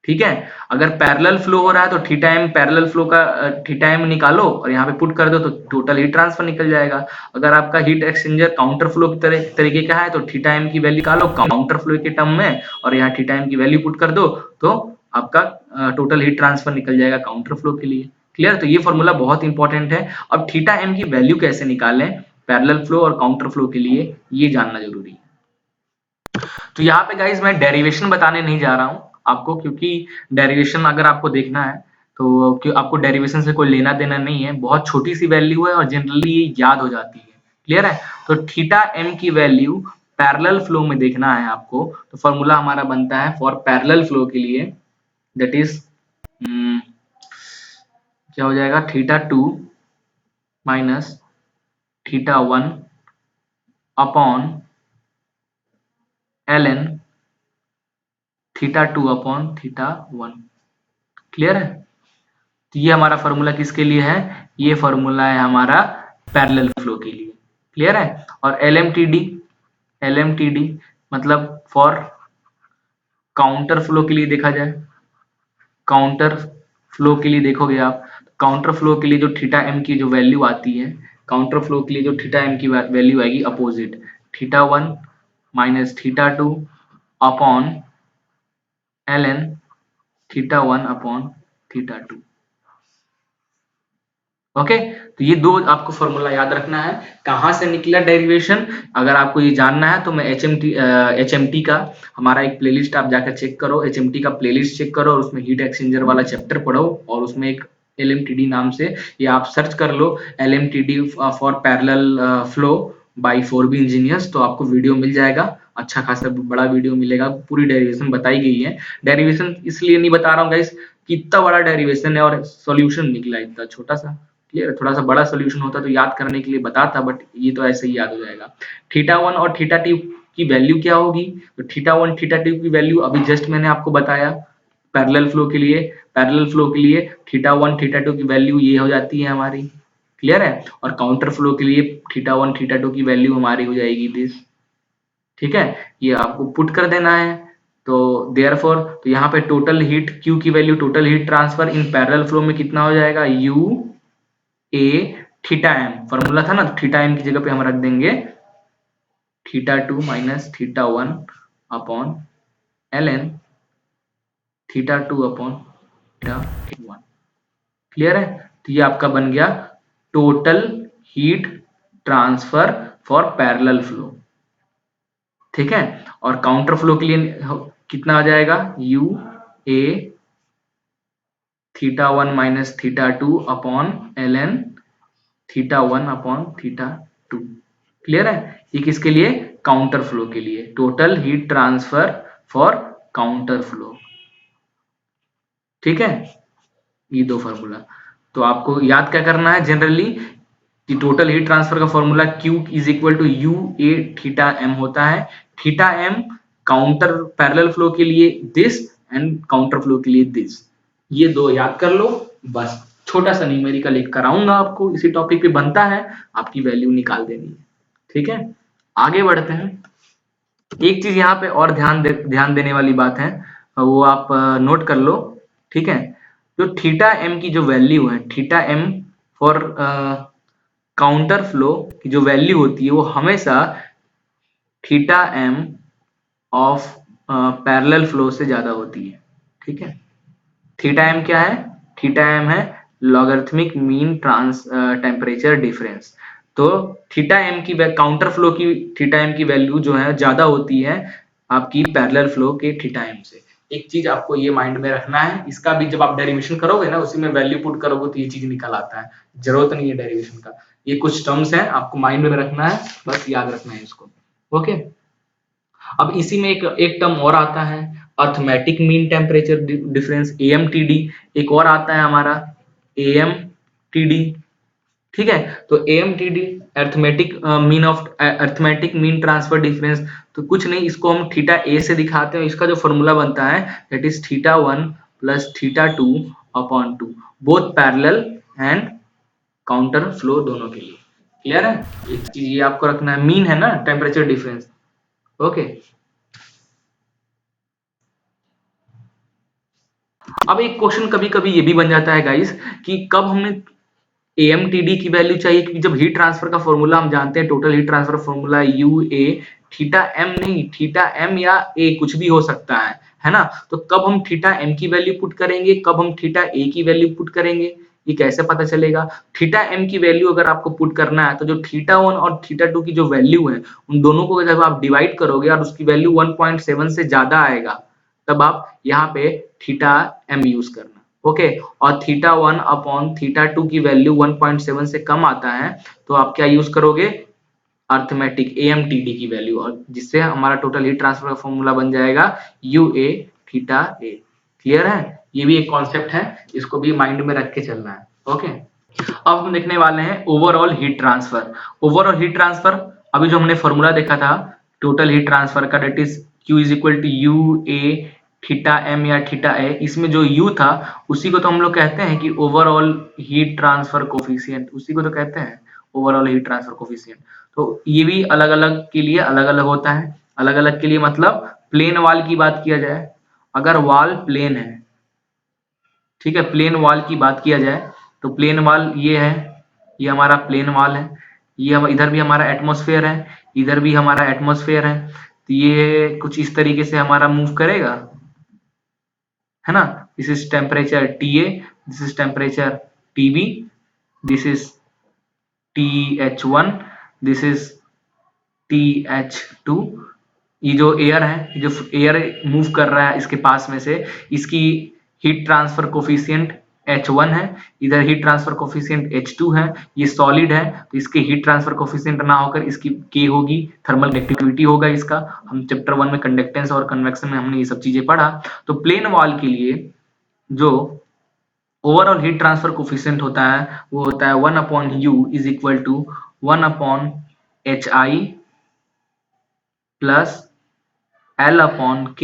ठीक है। अगर पैरेलल फ्लो हो रहा है तो थीटा एम पैरेलल फ्लो का थीटा एम निकालो और यहाँ पे पुट कर दो तो टोटल हीट ट्रांसफर निकल जाएगा। अगर आपका हीट एक्सचेंजर काउंटर फ्लो की तरीके का है तो थीटा एम की वैल्यू निकालो काउंटर फ्लो के टर्म में और यहाँ थीटा एम की वैल्यू पुट कर दो तो आपका टोटल हीट ट्रांसफर निकल जाएगा काउंटर फ्लो के लिए, क्लियर। तो ये फॉर्मूला बहुत इंपॉर्टेंट है। अब थीटा एम की वैल्यू कैसे निकालें पैरेलल फ्लो और काउंटर फ्लो के लिए, ये जानना जरूरी है। तो यहाँ पे गाइज मैं डेरिवेशन बताने नहीं जा रहा हूँ आपको, क्योंकि डेरिवेशन अगर आपको देखना है तो आपको डेरिवेशन से कोई लेना देना नहीं है, बहुत छोटी सी वैल्यू है और जनरली ये याद हो जाती है, क्लियर है। तो थीटा एम की वैल्यू पैरेलल फ्लो में देखना है आपको, तो फॉर्मूला हमारा बनता है फॉर पैरेलल फ्लो के लिए, दैट इज क्या हो जाएगा, theta 2 minus theta 1 upon ln theta 2 upon theta 1। Clear है? तो ये हमारा फॉर्मूला किसके लिए है, ये फॉर्मूला है हमारा पैरेलल फ्लो के लिए। क्लियर है? और LMTD मतलब फॉर काउंटर फ्लो के लिए देखा जाए, काउंटर फ्लो के लिए देखोगे आप, काउंटर फ्लो के लिए जो थीटा m की जो वैल्यू आती है, काउंटर फ्लो के लिए जो थीटा m की वैल्यू आएगी opposite, theta 1 minus theta 2 upon ln theta 1 upon theta 2। Okay, तो ये दो आपको फॉर्मूला याद रखना है। कहां से निकला डेरिवेशन, अगर आपको ये जानना है तो मैं HMT का हमारा एक प्लेलिस्ट आप जाकर चेक करो, HMT का प्लेलिस्ट चेक करो और उसमें हीट एक्सचेंजर वाला चैप्टर पढ़ो, और उसमें एक LMTD नाम से ये आप सर्च कर लो, LMTD for parallel flow bye 4B engineers, तो आपको वीडियो मिल जाएगा, अच्छा खासा बड़ा वीडियो मिलेगा, पूरी डेरिवेशन बताई गई है। डेरिवेशन इसलिए नहीं बता रहा हूँ गाइस कि इतना बड़ा डेरिवेशन है और सॉल्यूशन निकला इतना छोटा सा। क्लियर? थोड़ा सा बड़ा सोल्यूशन होता तो याद करने के लिए बताता, बट ये तो ऐसे ही याद हो जाएगा। थीटा 1 और थीटा 2 की वैल्यू क्या होगी, तो थीटा 1 थीटा 2 की वैल्यू अभी जस्ट मैंने आपको बताया पैरेलल फ्लो के लिए, पैरेलल फ्लो के लिए थीटा 1 थीटा 2 की वैल्यू ये हो जाती है हमारी। क्लियर है? और काउंटर फ्लो के लिए थीटा 1 थीटा 2 की वैल्यू हमारी हो जाएगी दिस। ठीक है, ये आपको पुट कर देना है। तो देयरफॉर तो यहाँ पे टोटल हीट Q की value, total heat transfer in parallel flow में कितना हो जाएगा, U A theta m, formula था ना, तो थीटा m की जगह पे हम रख देंगे theta 2 minus theta 1 upon ln theta 2 upon theta 1। Clear है? तो ये आपका बन गया total heat transfer for parallel flow. ठीक है, और काउंटर फ्लो के लिए कितना आ जाएगा, U A theta 1 minus theta 2 upon ln theta 1 upon theta 2। Clear है? ये किसके लिए, काउंटर फ्लो के लिए, total heat transfer for counter flow. ठीक है, ये दो फॉर्मूला। तो आपको याद क्या करना है जनरली, कि टोटल हीट ट्रांसफर का formula Q is equal to U A theta m होता है। Theta m counter parallel flow के लिए दिस एंड काउंटर फ्लो के लिए दिस, ये दो याद कर लो बस। छोटा सा न्यूमेरिकल एक कराऊंगा आपको, इसी टॉपिक पे बनता है, आपकी वैल्यू निकाल देनी है। ठीक है, आगे बढ़ते हैं। एक चीज यहाँ पे और ध्यान देने वाली बात है, वो आप नोट कर लो। ठीक है, जो थीटा m की जो वैल्यू है, theta m for counter flow की जो वैल्यू होती है वो हमेशा theta m of parallel flow से ज्यादा होती है। ठीक है, थीटा m क्या है, थीटा m है logarithmic mean trans temperature difference. तो थीटा m की काउंटर फ्लो की थीटा m की वैल्यू जो है ज्यादा होती है आपकी पैरेलल फ्लो के थीटा m से। एक चीज आपको ये माइंड में रखना है, इसका भी जब आप डेरिवेशन करोगे ना, उसी में वैल्यू पुट करोगे तो ये चीज निकल आता है, जरूरत नहीं है डेरिवेशन का। ये कुछ टर्म्स हैं आपको माइंड में रखना है, बस याद रखना है इसको। ओके, अब इसी में एक टर्म और आता है, arithmetic mean temperature difference, AMTD। एक और आता है हमारा AMTD। ठीक है, तो AMTD arithmetic mean of arithmetic mean transfer difference, तो कुछ नहीं, इसको हम थीटा A से दिखाते हैं। इसका जो फॉर्मूला बनता है that is theta 1 plus theta 2 upon 2, both parallel and counter flow दोनों के लिए। क्लियर है? एक चीज ये आपको रखना है, मीन है ना टेम्परेचर डिफरेंस। ओके, अब एक क्वेश्चन कभी कभी ये भी बन जाता है गाइस कि कब हमें AMTD की वैल्यू चाहिए, क्योंकि जब हीट ट्रांसफर का फॉर्मूला हम जानते हैं, total heat transfer formula UA theta m, नहीं थीटा m या A कुछ भी हो सकता है ना। तो कब हम थीटा m की वैल्यू पुट करेंगे, कब हम थीटा A की वैल्यू पुट करेंगे, ये कैसे पता चलेगा। थीटा m की वैल्यू अगर आपको पुट करना है तो जो थीटा 1 और थीटा 2 की जो वैल्यू है उन दोनों को जब आप डिवाइड करोगे और उसकी वैल्यू 1.7 से ज्यादा आएगा, तब आप यहाँ पे थीटा m यूज करना। ओके, और थीटा 1 अपॉन थीटा 2 की वैल्यू 1.7 से कम आता है तो आप क्या यूज करोगे, अर्थमेटिक AMTD की वैल्यू, और जिससे हमारा टोटल हीट ट्रांसफर का फॉर्मूला बन जाएगा UA थीटा A। क्लियर है? ये भी एक कॉन्सेप्ट है, इसको भी माइंड में रख के चलना है। ओके, अब हम देखने वाले हैं overall heat transfer. Overall heat transfer, अभी जो हमने फॉर्मूला देखा था टोटल हीट ट्रांसफर का, that is Q is equal to UA theta M या थीटा A। इसमें जो U था उसी को तो हम लोग कहते हैं कि ओवरऑल हीट ट्रांसफर कोफिशिएंट, उसी को तो कहते हैं ओवरऑल हीट ट्रांसफर कोफिशिएंट। तो ये भी अलग अलग के लिए अलग अलग होता है। अलग अलग के लिए मतलब प्लेन वाल की बात किया जाए, अगर वाल प्लेन है, ठीक है, प्लेन वाल की बात किया जाए तो प्लेन वाल ये है, ये हमारा प्लेन वाल है, ये हम इधर भी हमारा एटमॉस्फेयर है, इधर भी हमारा एटमॉस्फेयर है, तो ये कुछ इस तरीके से हमारा मूव करेगा, है ना। This is temperature TA, this is temperature TB, this is TH1, this is TH2। ये जो एयर है, ये जो एयर मूव कर रहा है इसके पास में से, इसकी हीट ट्रांसफर कोफिशिएंट H1 है, इधर हीट ट्रांसफर कोफिशिएंट H2 है। ये सॉलिड है तो इसकी हीट ट्रांसफर कोफिशिएंट ना होकर इसकी K होगी, थर्मल कंडक्टिविटी होगा इसका। हम चैप्टर 1 में कंडक्टेंस और कन्वेक्शन में हमने ये सब चीजें पढ़ा। तो प्लेन वॉल के लिए जो ओवरऑल हीट ट्रांसफर कोफिशिएंट होता है वो होता है 1/U is equal to 1/HI plus L/K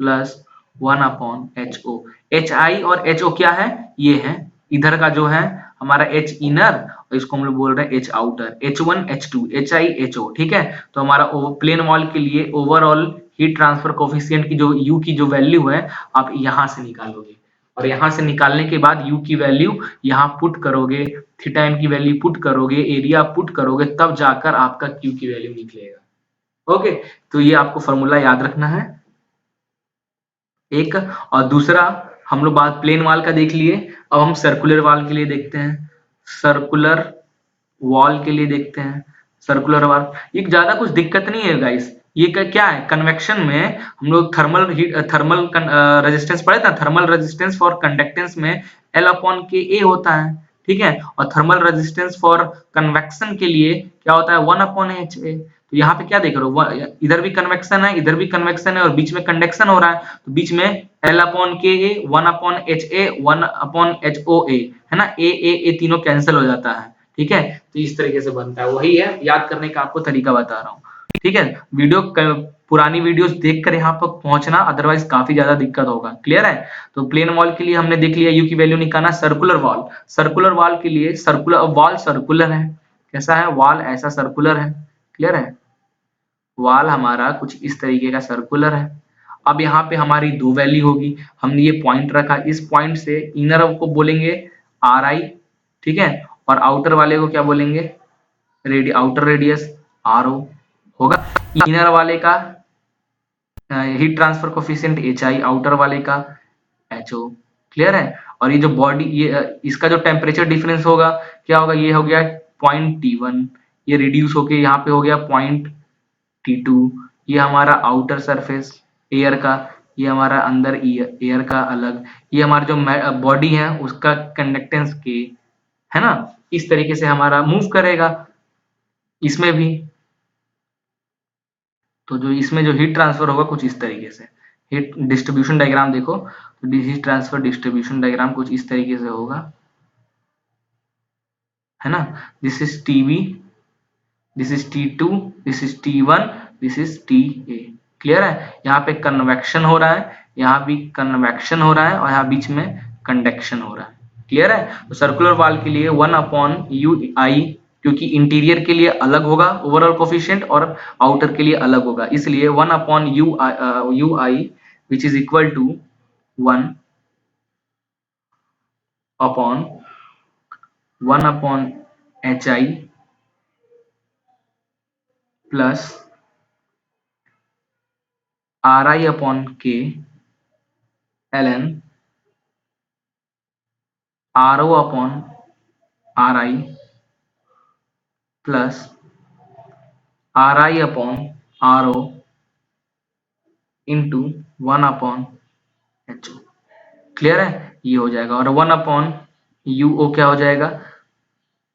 plus 1/HO। HI और HO क्या है? ये है इधर का जो है हमारा H इनर, और इसको हम लोग बोल रहे हैं H outer, H1 H2 HI HO। ठीक है, तो हमारा प्लेन वॉल के लिए ओवरऑल हीट ट्रांसफर कोफिशिएंट की जो U की जो वैल्यू है आप यहां से निकालोगे, और यहां से निकालने के बाद U की वैल्यू यहाँ पुट करोगे, थीटा M की वैल्यू पुट करोगे, एरिया पुट करोगे, तब जाकर आपका Q की वैल्यू निकलेगा। ओके, तो ये आपको फॉर्मूला याद रखना है एक। और दूसरा, हम लोग बात प्लेन वाल का देख लिए, अब हम सर्कुलर वाल के लिए देखते हैं। सर्कुलर वॉल के लिए देखते हैं, सर्कुलर वॉल। ये ज्यादा कुछ दिक्कत नहीं है गाइस, ये क्या है, कन्वेक्शन में हम लोग थर्मल हीट थर्मल रेजिस्टेंस पढ़े था, थर्मल रेजिस्टेंस फॉर कंडक्टेंस में L/Ka होता है, ठीक है, और थर्मल रेजिस्टेंस फॉर कन्वेक्शन के लिए क्या होता है 1/Ha। तो यहाँ पे क्या देख रहे हो, इधर भी कन्वेक्शन है, इधर भी कन्वेक्शन है, और बीच में कंडक्शन हो रहा है, तो बीच में L/Ka 1/Ha 1/HOA है ना, A तीनों कैंसिल हो जाता है। ठीक है, तो इस तरीके से बनता है, वही है, याद करने का आपको तरीका बता रहा हूँ। ठीक है, पुरानी वीडियोस देखकर यहाँ पर पहुंचना, अदरवाइज काफी ज्यादा दिक्कत होगा। क्लियर है? तो प्लेन वॉल के लिए हमने देख लिया U की वैल्यू निकालना। सर्कुलर वॉल, सर्कुलर वॉल के लिए सर्कुलर वॉल सर्कुलर है, कैसा है वॉल, ऐसा सर्कुलर है। क्लियर है? वाल हमारा कुछ इस तरीके का सर्कुलर है। अब यहाँ पे हमारी दो वैल्यू होगी, हमने ये पॉइंट रखा, इस पॉइंट से इनर को बोलेंगे RI, ठीक है, और आउटर वाले को क्या बोलेंगे, आउटर रेडियस RO होगा। इनर वाले का heat transfer coefficient HI, outer वाले का HO। क्लियर है? और ये जो बॉडी, ये इसका जो टेम्परेचर डिफरेंस होगा क्या होगा, ये हो गया पॉइंट T1, ये रिड्यूस होके यहाँ पे हो गया पॉइंट T2। ये हमारा आउटर सरफेस एयर का, ये हमारा अंदर एयर का अलग, ये हमारा जो बॉडी है उसका कंडक्टेंस के, है ना। इस तरीके से हमारा मूव करेगा इसमें भी। तो जो इसमें जो हीट ट्रांसफर होगा कुछ इस तरीके से, हीट डिस्ट्रीब्यूशन डायग्राम देखो, तो हीट ट्रांसफर डिस्ट्रीब्यूशन डायग्राम कुछ इस तरीके से होगा, है ना। This is TB, this is T2, this is T1, this is TA। Clear है? यहाँ पे कन्वेक्शन हो रहा है, यहाँ भी कन्वेक्शन हो रहा है, और यहाँ बीच में कंडक्शन हो रहा है। क्लियर है? तो सर्कुलर वाल के लिए 1/UI, क्योंकि इंटीरियर के लिए अलग होगा ओवरऑल कोफिशिएंट और आउटर के लिए अलग होगा, इसलिए 1/UI which is equal to 1/HI plus RI/K ln RO/RI plus RI/RO into 1/HO। Clear है? ये हो जाएगा, और 1/UO क्या हो जाएगा,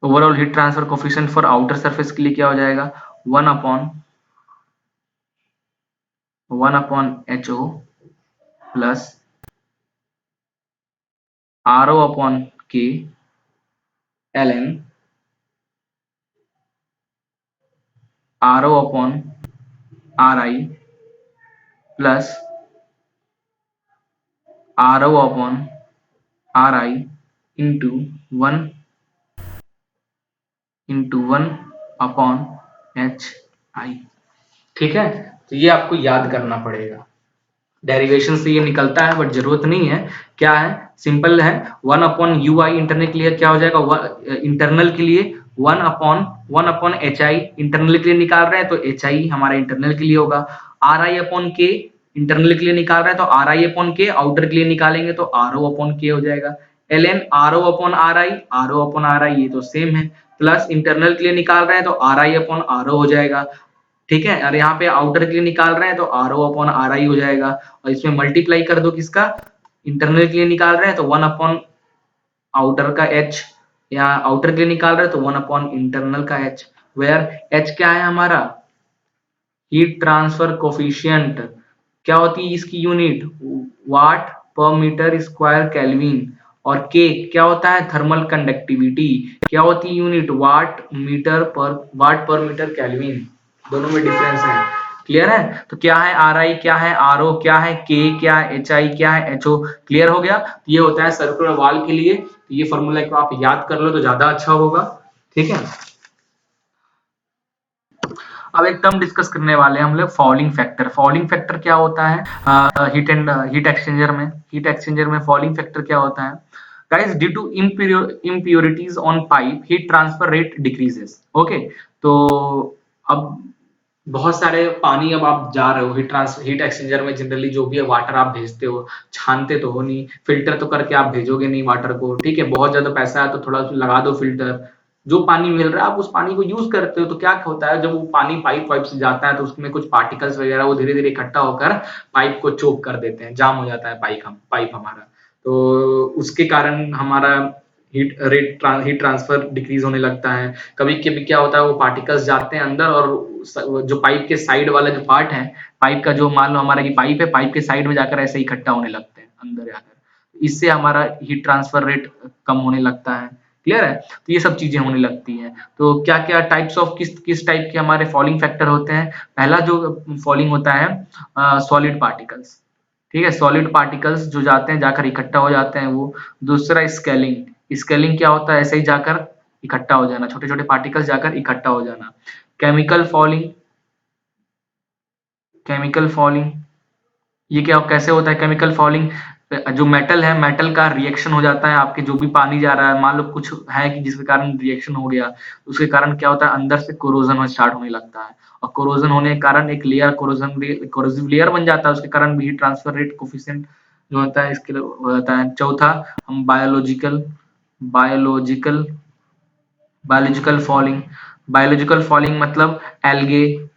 overall heat transfer coefficient for outer surface के लिए क्या हो जाएगा, 1/HO plus RO/K ln RO/RI plus RO/RI into 1/HI। ठीक है, तो ये आपको याद करना पड़ेगा। डेरिवेशन से ये निकलता है बट जरूरत नहीं है। क्या है, सिंपल है, 1/UI इंटरनल के लिए क्या हो जाएगा, इंटरनल के लिए 1/HI इंटरनल के लिए निकाल रहे हैं तो HI हमारा इंटरनल के लिए होगा। RI/K इंटरनल के लिए निकाल रहे हैं तो RI/K, आउटर के लिए निकालेंगे तो RO/K हो जाएगा। ln RO/RI ये तो सेम है, प्लस इंटरनल के लिए निकाल रहे हैं तो RI/RO हो जाएगा। ठीक है, और यहाँ पे आउटर के लिए निकाल रहे हैं तो RO/RI हो जाएगा, और इसमें मल्टीप्लाई कर दो किसका, इंटरनल के लिए निकाल रहे हैं तो 1/ आउटर का H, यहाँ आउटर के लिए निकाल रहे हैं तो 1/ इंटरनल का H, वेयर H क्या है हमारा, हीट ट्रांसफर कोफिशिएंट। क्या होती है इसकी यूनिट, वाट पर मीटर स्क्वायर केल्विन, और K क्या होता है, थर्मल कंडक्टिविटी। क्या होती है यूनिट, वाट पर मीटर केल्विन, दोनों में डिफरेंस है। क्लियर है, तो क्या है RI, क्या है RO, क्या है K, क्या है HI, क्या है HO। क्लियर हो गया, तो ये होता है सर्कुलर वाल के लिए। तो ये फॉर्मूला को आप याद कर लो तो ज्यादा अच्छा होगा। ठीक है, अब एक टर्म डिस्कस करने वाले हैं हम लोग, फॉलिंग फैक्टर। फॉलिंग फैक्टर क्या होता है, हीट एक्सचेंजर में फॉलिंग फैक्टर क्या होता है, guys, due to impurities on pipe heat transfer rate decreases. Okay, तो अब बहुत सारे पानी, अब आप जा रहे हो हीट एक्सचेंजर में, जनरली जो भी है वाटर आप भेजते हो, छानते तो हो नहीं, फिल्टर तो करके आप भेजोगे नहीं वाटर को। ठीक है, बहुत ज्यादा पैसा है तो थोड़ा लगा दो फिल्टर, जो पानी मिल रहा है आप उस पानी को यूज करते हो। तो क्या होता है, जब वो पानी पाइप वाइप से जाता है तो उसमें कुछ पार्टिकल्स वगैरह वो धीरे धीरे इकट्ठा होकर पाइप को चोक कर देते हैं, जाम हो जाता है पाइप हमारा। तो उसके कारण हमारा हीट ट्रांसफर डिक्रीज होने लगता है। कभी कभी क्या होता है, वो पार्टिकल्स जाते हैं अंदर, और जो पाइप के साइड वाला जो पार्ट है, पाइप का जो, मान लो हमारा की पाइप है, पाइप के साइड में जाकर ऐसे इकट्ठा होने लगते हैं अंदर जाकर, इससे हमारा हीट ट्रांसफर रेट कम होने लगता है। क्लियर है, तो ये सब चीजें होने लगती हैं। तो क्या क्या टाइप्स ऑफ, किस किस टाइप के हमारे फॉलिंग फैक्टर होते हैं। पहला जो फॉलिंग होता है, सॉलिड पार्टिकल्स। ठीक है, सॉलिड पार्टिकल्स जो जाते हैं जाकर इकट्ठा हो जाते हैं वो। दूसरा स्केलिंग, स्केलिंग क्या होता है, ऐसे ही जाकर इकट्ठा हो जाना, छोटे छोटे पार्टिकल्स जाकर इकट्ठा हो जाना। केमिकल फॉलिंग, केमिकल फॉलिंग ये क्या कैसे होता है, केमिकल फॉलिंग, जो मेटल है, मेटल का रिएक्शन हो जाता है, आपके जो भी पानी जा रहा है, मान लो कुछ है कि जिसके कारण रिएक्शन हो गया, उसके कारण क्या होता है, अंदर से कोरोजन स्टार्ट होने लगता है, और कोरोजन होने के कारण एक लेयर, कोरोजिव लेयर बन जाता है, उसके कारण भी हीट ट्रांसफर रेट कोफिशिएंट जो होता है इसके लिए हो जाता है। चौथा, हम biological biological falling, biological falling मतलब एल्गे,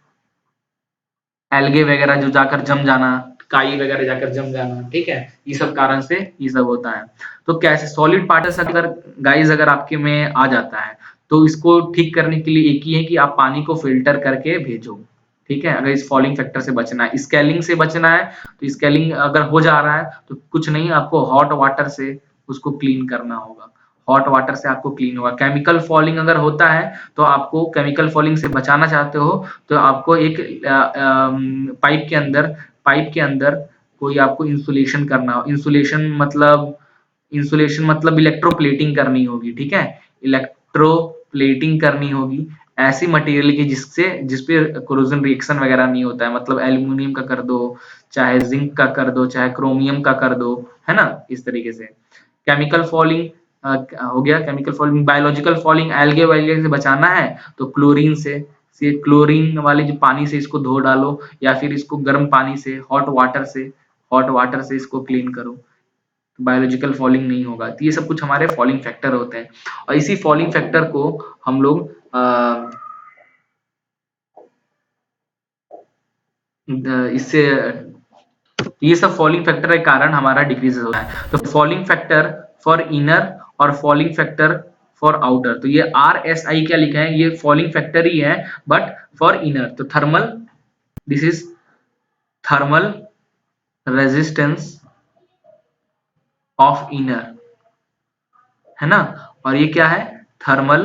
एल्गे वगैरह जो जाकर जम जाना, काई वगैरह जाकर जम जाना। ठीक है, ये सब कारण से ये सब होता है। तो कैसे सॉलिड पार्टिकल्स अगर गाइस अगर आपके में आ जाता है तो इसको ठीक करने के लिए एक ही है कि आप पानी को फिल्टर करके भेजो। ठीक है, अगर इस फॉलिंग फैक्टर से बचना है, स्केलिंग से बचना है, तो स्केलिंग अगर हो जा रहा है तो कुछ नहीं, आपको हॉट वाटर से उसको क्लीन करना होगा, हॉट वाटर से आपको क्लीन होगा। केमिकल फॉलिंग अगर होता है तो आपको, केमिकल फॉलिंग से बचाना चाहते हो तो आपको एक पाइप के अंदर कोई आपको इंसुलेशन करना हो। इंसुलेशन मतलब इलेक्ट्रोप्लेटिंग करनी होगी। ठीक है, इलेक्ट्रोप्लेटिंग करनी होगी ऐसी मटेरियल की जिसपे कोरोजन रिएक्शन वगैरह नहीं होता है, मतलब एल्यूमिनियम का कर दो, चाहे जिंक का कर दो, चाहे क्रोमियम का कर दो, है ना, इस तरीके से। केमिकल फॉलिंग हो गया, chemical fouling. Biological fouling, algae वैल्गे से बचाना है तो क्लोरीन से क्लोरीन वाले जो पानी से इसको धो डालो, या फिर इसको गर्म पानी से, हॉट वाटर से इसको क्लीन करो, तो बायोलॉजिकल फॉलिंग नहीं होगा। तो ये सब कुछ हमारे फॉलिंग फैक्टर होते हैं, और इसी फॉलिंग फैक्टर को हम लोग इससे, ये सब फॉलिंग फैक्टर के कारण हमारा डिक्रीज होता है। तो फॉलिंग फैक्टर फॉर इनर और फॉलिंग फैक्टर फॉर आउटर। तो ये RSI क्या लिखा है, ये फॉलिंग फैक्टर ही है बट फॉर इनर। तो thermal, this is thermal resistance of inner, है ना। और ये क्या है, thermal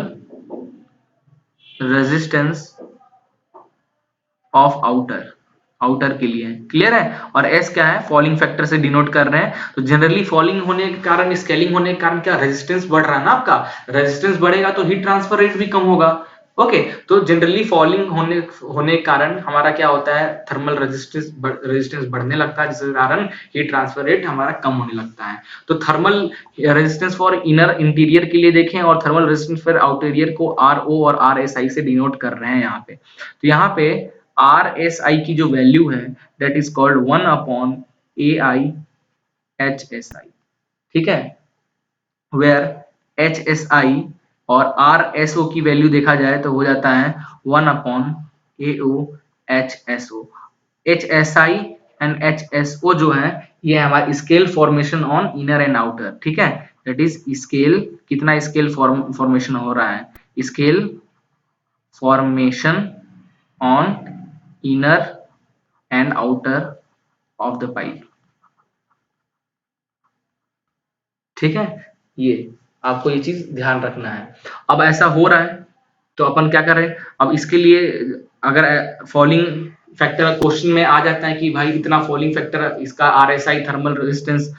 resistance of outer, outer के लिए। क्लियर है। और एस क्या है, फॉलिंग फैक्टर से डिनोट कर रहे हैं। तो जनरली फॉलिंग होने के कारण, स्केलिंग होने के कारण क्या, रेजिस्टेंस बढ़ रहा है ना आपका। रेजिस्टेंस बढ़ेगा तो हीट ट्रांसफर रेट भी कम होगा। ओके, तो जनरली फॉलिंग होने के कारण हमारा क्या होता है, थर्मल रेजिस्टेंस बढ़ने लगता है, जिसके कारण हीट ट्रांसफर रेट हमारा कम होने लगता है। तो thermal resistance for inner interior के लिए देखें, और थर्मल रेजिस्टेंस फॉर आउटेरियर को RO और RSI से डिनोट कर रहे हैं यहाँ पे। तो यहाँ पे RSI की जो वैल्यू है that is called 1 upon AIHSI, ठीक है। वेयर HSI और RSO की वैल्यू देखा जाए तो हो जाता है 1 upon AOHSO। HSI and HSO जो है ये हमारा scale formation on inner and outer, ठीक है। दैट इज स्केल, कितना स्केल फॉर्मेशन हो रहा है, scale formation on inner and outer of the pipe, ठीक है। ये आपको ये चीज ध्यान रखना है। अब ऐसा हो रहा है तो अपन क्या करें, अब इसके लिए अगर फॉलिंग फैक्टर क्वेश्चन में आ जाता है कि भाई इतना फॉलिंग फैक्टर इसका RSI थर्मल रेजिस्टेंस,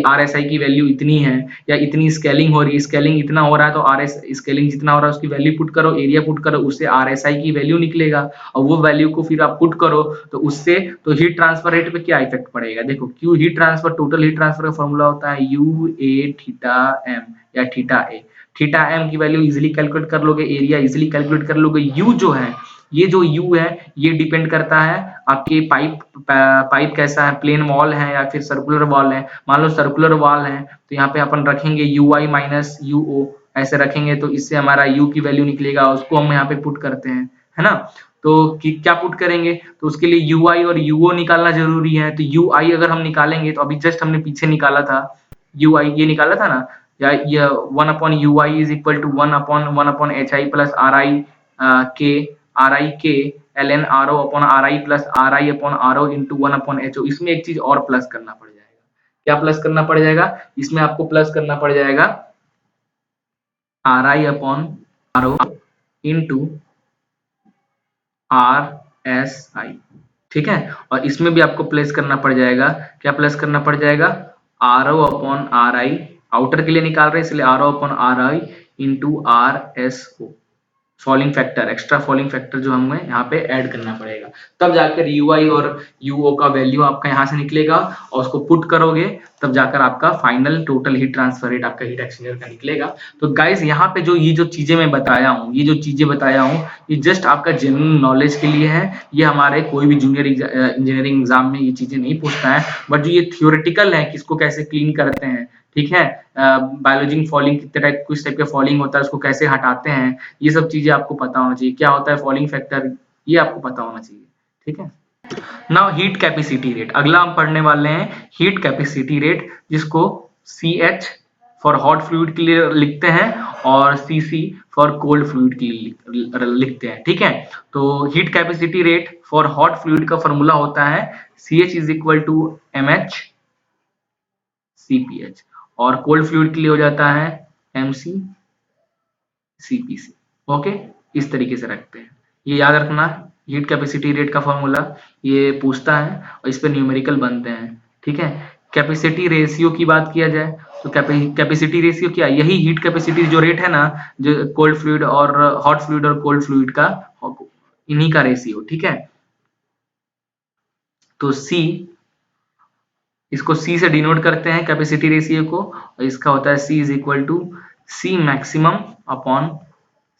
RSI की वैल्यू इतनी है या इतनी स्केलिंग हो रही है, स्केलिंग इतना हो रहा है तो RS स्केलिंग जितना हो रहा है उसकी वैल्यू पुट करो, एरिया पुट करो, उससे RSI की वैल्यू निकलेगा। और वो वैल्यू को फिर आप पुट करो तो उससे तो हीट ट्रांसफर रेट पे क्या इफेक्ट पड़ेगा। देखो Q heat transfer, total heat transfer का फॉर्मूला होता है UA थीटा m या थीटा ए। थीटा m की वैल्यू इजीली कैलकुलेट कर लोगे, एरिया इजीली कैलकुलेट कर लोगे। यू जो है, ये जो U है ये डिपेंड करता है आपके पाइप कैसा है, प्लेन वॉल है या फिर सर्कुलर वॉल है। मान लो सर्कुलर वॉल है तो यहाँ पे अपन रखेंगे UI माइनस UO, ऐसे रखेंगे तो इससे हमारा U की वैल्यू निकलेगा, उसको हम यहाँ पे पुट करते हैं, है ना। तो क्या पुट करेंगे, तो उसके लिए UI और UO निकालना जरूरी है। तो UI अगर हम निकालेंगे तो अभी जस्ट हमने पीछे निकाला था, UI ये निकाला था ना, या ये 1 upon UI is equal to 1 upon HI plus RI के ln RO upon RI plus RI upon RO into 1 upon HO। इसमें एक चीज और प्लस करना पड़ जाएगा। क्या प्लस करना पड़ जाएगा, इसमें आपको प्लस करना पड़ जाएगा RI upon RO into RSI, ठीक है। और इसमें भी आपको प्लस करना पड़ जाएगा, क्या प्लस करना पड़ जाएगा, RO अपॉन RI, आउटर के लिए निकाल रहे हैं इसलिए RO upon RI into RSO, falling factor, extra falling factor जो हमें यहाँ पे ऐड करना पड़ेगा। तब जाकर UI और UO का वैल्यू आपका यहाँ से निकलेगा और उसको पुट करोगे तब जाकर आपका final total heat transfer rate आपका हीट एक्सचेंजर का निकलेगा। तो गाइस यहाँ पे जो ये जो चीजें मैं बताया हूँ, ये जो चीजें बताया हूँ, ये जस्ट आपका जनरल नॉलेज के लिए है। ये हमारे कोई भी जूनियर इंजीनियरिंग एग्जाम में ये चीजें नहीं पूछता है, बट जो ये थियोरेटिकल है किसको कैसे क्लीन करते हैं, ठीक है। बायोलॉजी फॉलिंग कितने टाइप, किस टाइप का फॉलिंग होता है, उसको कैसे हटाते हैं, ये सब चीजें आपको पता होना चाहिए। क्या होता है फॉलिंग फैक्टर, ये आपको पता होना चाहिए, ठीक है। नाउ हीट कैपेसिटी रेट, अगला हम पढ़ने वाले हैं हीट कैपेसिटी रेट, जिसको CH फॉर हॉट फ्लूइड के लिए लिखते हैं और CC फॉर कोल्ड फ्लूइड के लिए लिखते हैं, ठीक है। तो heat capacity rate for hot fluid का फॉर्मूला होता है CH is equal to MH CPH, और कोल्ड फ्लूइड के लिए हो जाता है MC CPC। ओके, इस तरीके से रखते हैं, ये याद रखना। हीट कैपेसिटी रेट का फॉर्मूला ये पूछता है और इस पे न्यूमेरिकल बनते हैं, ठीक है। कैपेसिटी रेशियो की बात किया जाए तो कैपेसिटी रेशियो क्या, यही हीट कैपेसिटी जो रेट है ना, जो कोल्ड फ्लूइड और हॉट फ्लूइड और कोल्ड फ्लूइड का, इन्हीं का रेशियो, ठीक है। तो C, इसको C से डिनोट करते हैं कैपेसिटी रेशियो को, और इसका होता है C is equal to C maximum upon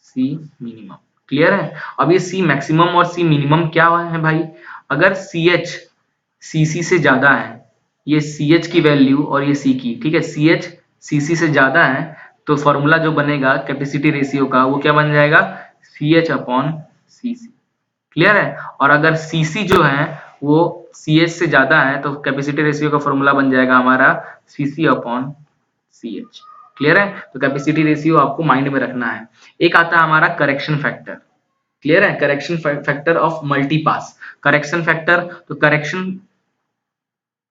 C minimum. Clear है। अब ये C मैक्सिमम और C मिनिमम क्या है भाई, अगर CH CC से ज्यादा है, ये CH की वैल्यू और ये C की, ठीक है, CH CC से ज्यादा है तो फॉर्मूला जो बनेगा कैपेसिटी रेशियो का वो क्या बन जाएगा, CH अपॉन CC। क्लियर है। और अगर CC जो है वो CH से ज्यादा है तो कैपेसिटी रेशियो का फॉर्मूला बन जाएगा हमारा CC अपॉन CH। क्लियर है? तो कैपेसिटी रेशियो आपको माइंड में रखना है। एक आता है हमारा करेक्शन फैक्टर, क्लियर है? Correction factor of multipass. Correction factor, तो करेक्शन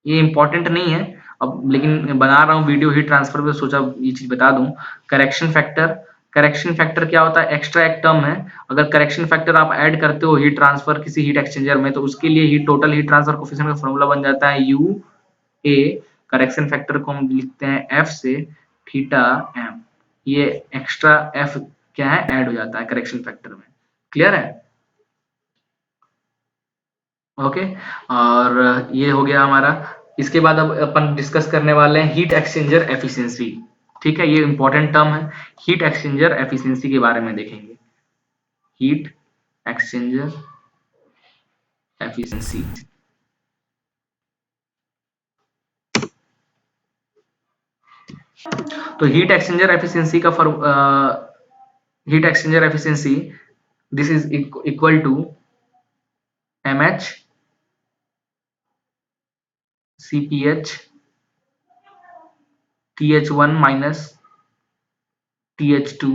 ये इंपॉर्टेंट नहीं है अब, लेकिन बना रहा हूँ वीडियो हीट ट्रांसफर पे, सोचा ये चीज बता दूं। करेक्शन फैक्टर, करेक्शन फैक्टर क्या होता है? एक्स्ट्रा एक टर्म है। अगर करेक्शन फैक्टर आप ऐड करते हो हीट ट्रांसफर किसी हीट एक्सचेंजर में, तो उसके लिए ही टोटल हीट ट्रांसफर कोफिशिएंट का फॉर्मूला बन जाता है यू ए। करेक्शन फैक्टर को हम लिखते हैं एफ से थीटा एम। ये एक्स्ट्रा एफ क्या है? ऐड हो जाता है करेक्शन फैक्टर में। क्लियर है? ओके, और ये हो गया हमारा। इसके बाद अब अपन डिस्कस करने वाले हैं हीट एक्सचेंजर एफिशिएंसी। ठीक है, ये इंपॉर्टेंट टर्म है। हीट एक्सचेंजर एफिशिएंसी के बारे में देखेंगे। हीट एक्सचेंजर एफिशिएंसी, तो हीट एक्सचेंजर एफिशिएंसी का heat exchanger efficiency this is equal to M H C P H T H one minus T H two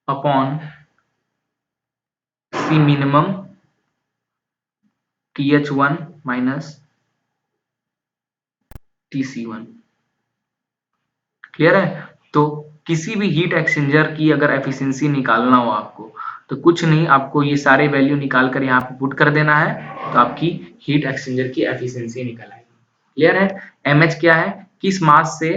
upon C minimum T H one minus T C one. Clear है? तो किसी भी हीट एक्सचेंजर की अगर एफिशिएंसी निकालना हो आपको, तो कुछ नहीं, आपको ये सारे वैल्यू निकाल कर यहाँ पे पुट कर देना है, तो आपकी हीट एक्सचेंजर की एफिशिएंसी निकल आएगी। क्लियर है? एम एच क्या है? किस मास से,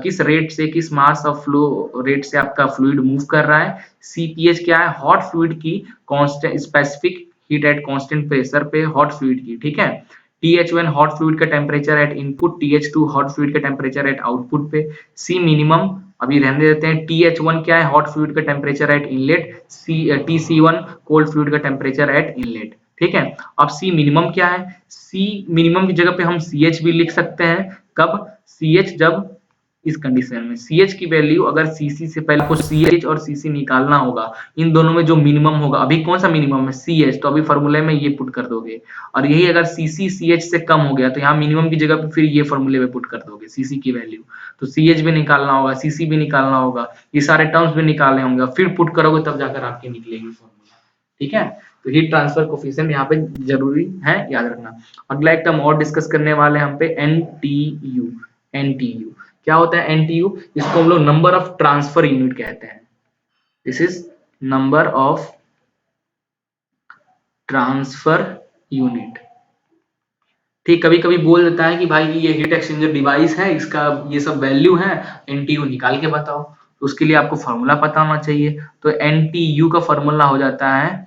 किस रेट से, किस मास ऑफ फ्लो रेट से आपका फ्लूइड मूव कर रहा है। सीपीएच क्या है? हॉट फ्लूइड की constant specific heat at constant pressure पे हॉट फ्लूइड की। ठीक है? TH1 हॉट फ्लूइड का temperature at input, TH2 hot fluid का टेम्परेचर एट आउटपुट पे। सी मिनिमम अभी रहने देते हैं। TH1 क्या है? हॉट फ्लूइड का temperature at inlet. TC1 cold fluid का टेम्परेचर एट इनलेट। ठीक है? अब सी मिनिमम क्या है? सी मिनिमम की जगह पे हम CH भी लिख सकते हैं। कब? CH जब इस कंडीशन में CH की वैल्यू अगर CC से पहले को CH और CC निकालना होगा, इन दोनों में जो मिनिमम होगा, अभी कौन सा मिनिमम है? CH, तो अभी फॉर्मूले में ये पुट कर दोगे। और यही अगर CC CH से कम हो गया, तो यहाँ मिनिमम की जगह पे फिर ये फॉर्मूले में पुट कर दोगे CC की वैल्यू। तो CH भी निकालना होगा, CC भी निकालना होगा, ये सारे टर्म्स भी निकालने होंगे, फिर पुट करोगे तब जाकर आपकी निकलेगी फॉर्मूला। ठीक है? तो हीट ट्रांसफर कोफिशिएंट यहाँ पे जरूरी है, याद रखना। अगला एक टर्म और डिस्कस करने वाले हैं हम पे, NTU। NTU क्या होता है? NTU, इसको हम लोग नंबर ऑफ ट्रांसफर यूनिट कहते हैं। This is number of transfer unit. ठीक, कभी कभी बोल देता है कि भाई ये हीट एक्सचेंजर डिवाइस है, इसका ये सब वैल्यू है, NTU निकाल के बताओ। तो उसके लिए आपको फॉर्मूला पता होना चाहिए। तो NTU का फॉर्मूला हो जाता है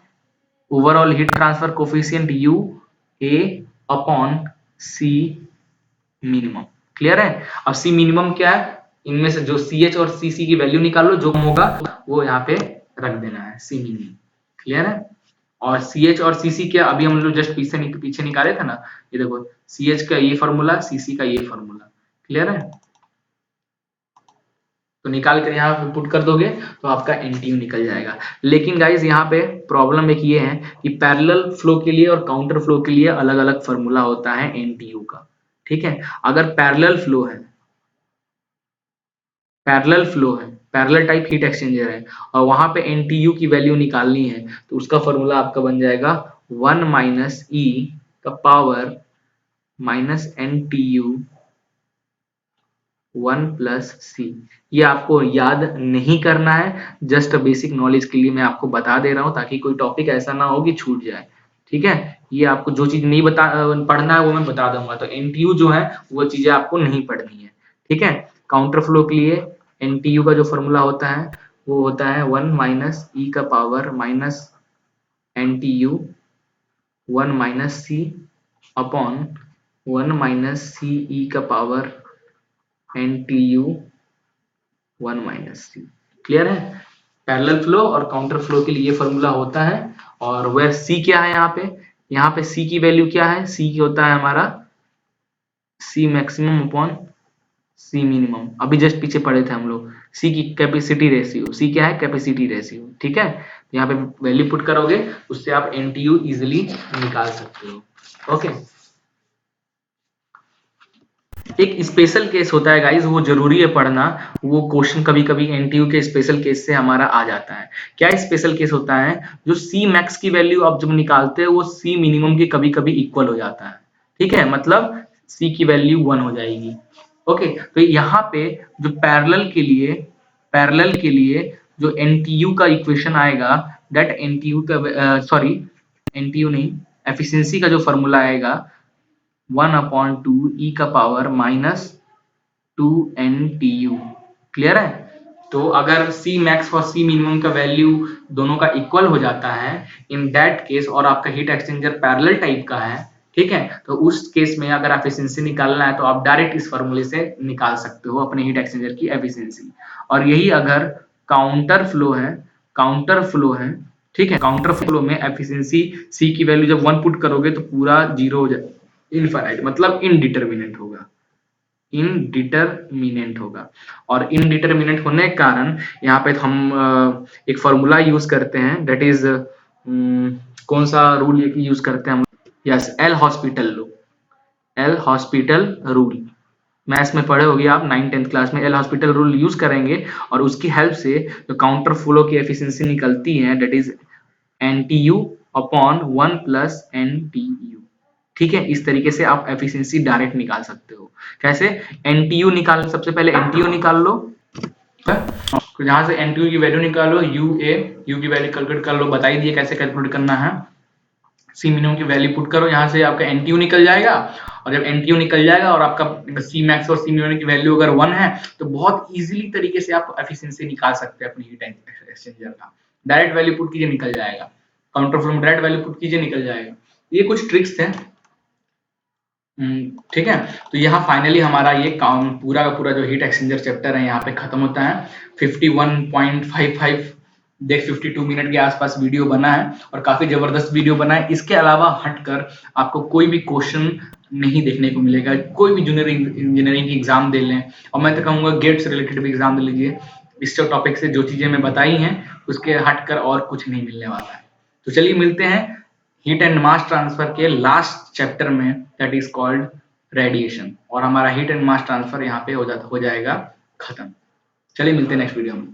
overall heat transfer coefficient U A upon C minimum. Clear है? अब सी मिनिमम क्या है? इनमें से जो CH और CC की वैल्यू निकाल लो, जो कम होगा वो यहाँ पे रख देना है, सी मिनिमम। क्लियर है? और CH और CC क्या, अभी हम लोग जस्ट पीछे निकाले थे ना, ये देखो, CH का ये फॉर्मूला, CC का ये फॉर्मूला। क्लियर है? तो निकाल कर यहाँ पे पुट कर दोगे तो आपका NTU निकल जाएगा। लेकिन गाइज यहाँ पे प्रॉब्लम एक ये है कि पैरेलल फ्लो के लिए और काउंटर फ्लो के लिए अलग अलग फॉर्मूला होता है NTU का। ठीक है? अगर पैरेलल टाइप हीट एक्सचेंजर है और वहां पे NTU की वैल्यू निकालनी है, तो उसका फॉर्मूला आपका बन जाएगा 1 माइनस ई का पावर माइनस NTU 1 प्लस सी। ये आपको याद नहीं करना है, जस्ट बेसिक नॉलेज के लिए मैं आपको बता दे रहा हूं, ताकि कोई टॉपिक ऐसा ना हो कि छूट जाए। ठीक है? ये आपको जो चीज नहीं पढ़ना है वो मैं बता दूंगा, तो NTU जो है वो चीजें आपको नहीं पढ़नी है। ठीक है? काउंटर फ्लो के लिए NTU का जो फॉर्मूला होता है वो होता है 1 माइनस ई का पावर माइनस NTU 1 माइनस सी अपॉन 1 माइनस सी ई का पावर NTU 1 माइनस सी। क्लियर है? पैरेलल फ्लो और काउंटर फ्लो के लिए फॉर्मूला होता है। और वेयर सी क्या है यहाँ पे? यहाँ पे सी की वैल्यू क्या है? सी की होता है हमारा सी मैक्सिमम अपॉन सी मिनिमम। अभी जस्ट पीछे पढ़े थे हम लोग, सी की कैपेसिटी रेशियो। सी क्या है? Capacity ratio. ठीक है? यहाँ पे वैल्यू पुट करोगे, उससे आप NTU इजिली निकाल सकते हो। ओके, एक स्पेशल केस होता है गाइस, वो जरूरी है पढ़ना। वो क्वेश्चन कभी कभी एनटीयू के स्पेशल केस से हमारा आ जाता है। क्या स्पेशल केस होता है? जो सी मैक्स की वैल्यू आप जब निकालते हो वो सी मिनिमम के कभी कभी इक्वल हो जाता है। ठीक है, मतलब सी की वैल्यू 1 हो जाएगी। ओके, तो यहाँ पे जो पैरेलल के लिए जो एनटीयू का इक्वेशन आएगा, दैट एनटीयू का सॉरी एनटीयू नहीं, एफिशिएंसी का जो फॉर्मूला आएगा 1/2 ई का पावर माइनस 2 NTU। क्लियर है? तो अगर सी मैक्स और सी मिनिमम का वैल्यू दोनों का इक्वल हो जाता है इन दैट केस, और आपका हीट एक्सचेंजर पैरेलल टाइप का है, ठीक है, तो उस केस में अगर एफिशिएंसी निकालना है तो आप डायरेक्ट इस फॉर्मूले से निकाल सकते हो अपने हीट एक्सचेंजर की एफिशिएंसी। और यही अगर काउंटर फ्लो है, ठीक है, काउंटर फ्लो में एफिशिएंसी सी की वैल्यू जब 1 पुट करोगे तो पूरा जीरो हो जाए, इनफाइनाइट मतलब इनडिटरमिनेट होगा, इनडिटरमिनेंट होगा। और इनडिटरमिनेंट होने के कारण यहाँ पे हम एक फॉर्मूला यूज करते हैं, दैट इज कौन सा रूल यूज करते हैं हम? Yes, L hospital rule. Maths में पढ़े होगे आप 9th-10th क्लास में, एल हॉस्पिटल रूल यूज करेंगे और उसकी हेल्प से जो काउंटर फ्लो की एफिशिएंसी निकलती है, that is NTU upon 1 plus NTU। ठीक है, इस तरीके से आप एफिशिएंसी डायरेक्ट निकाल सकते हो। कैसे? NTU निकाल, सबसे पहले NTU निकाल लो, तो जहां से NTU की वैल्यू निकालो, यू की वैल्यू कैलकुलेट कर लो, बता ही दिए कैसे कैलकुलेट करना है। सी मिनिमम की वैल्यू पुट करो, यहाँ से आपका NTU निकल जाएगा, और जब NTU निकल जाएगा और आपका सी मैक्स और सी मिनिमम की वैल्यू अगर 1 है तो बहुत इजीली तरीके से आप एफिशिएंसी निकाल सकते हैं अपनी हीट एक्सचेंजर का। डायरेक्ट वैल्यू पुट कीजिए, निकल जाएगा। काउंटर फ्लो में डायरेक्ट वैल्यू पुट कीजिए, निकल जाएगा। ये कुछ ट्रिक्स थे। ठीक है, तो यहाँ फाइनली हमारा ये काम पूरा का पूरा जो हीट एक्सचेंजर चैप्टर है यहाँ पे खत्म होता है। 51.55 देख 52 मिनट के आसपास वीडियो बना है और काफी जबरदस्त वीडियो बना है। इसके अलावा हटकर आपको कोई भी क्वेश्चन नहीं देखने को मिलेगा। कोई भी जूनियर इंजीनियरिंग की एग्जाम दे लें, और मैं तो कहूंगा गेट से रिलेटेड भी एग्जाम दे लीजिए, इस टॉपिक से जो चीजें मैं बताई हैं उसके हटकर और कुछ नहीं मिलने वाला है। तो चलिए मिलते हैं हीट एंड मास ट्रांसफर के लास्ट चैप्टर में, दैट इज कॉल्ड रेडिएशन, और हमारा हीट एंड मास ट्रांसफर यहाँ पे हो जाएगा खत्म। चलिए मिलते हैं नेक्स्ट वीडियो में।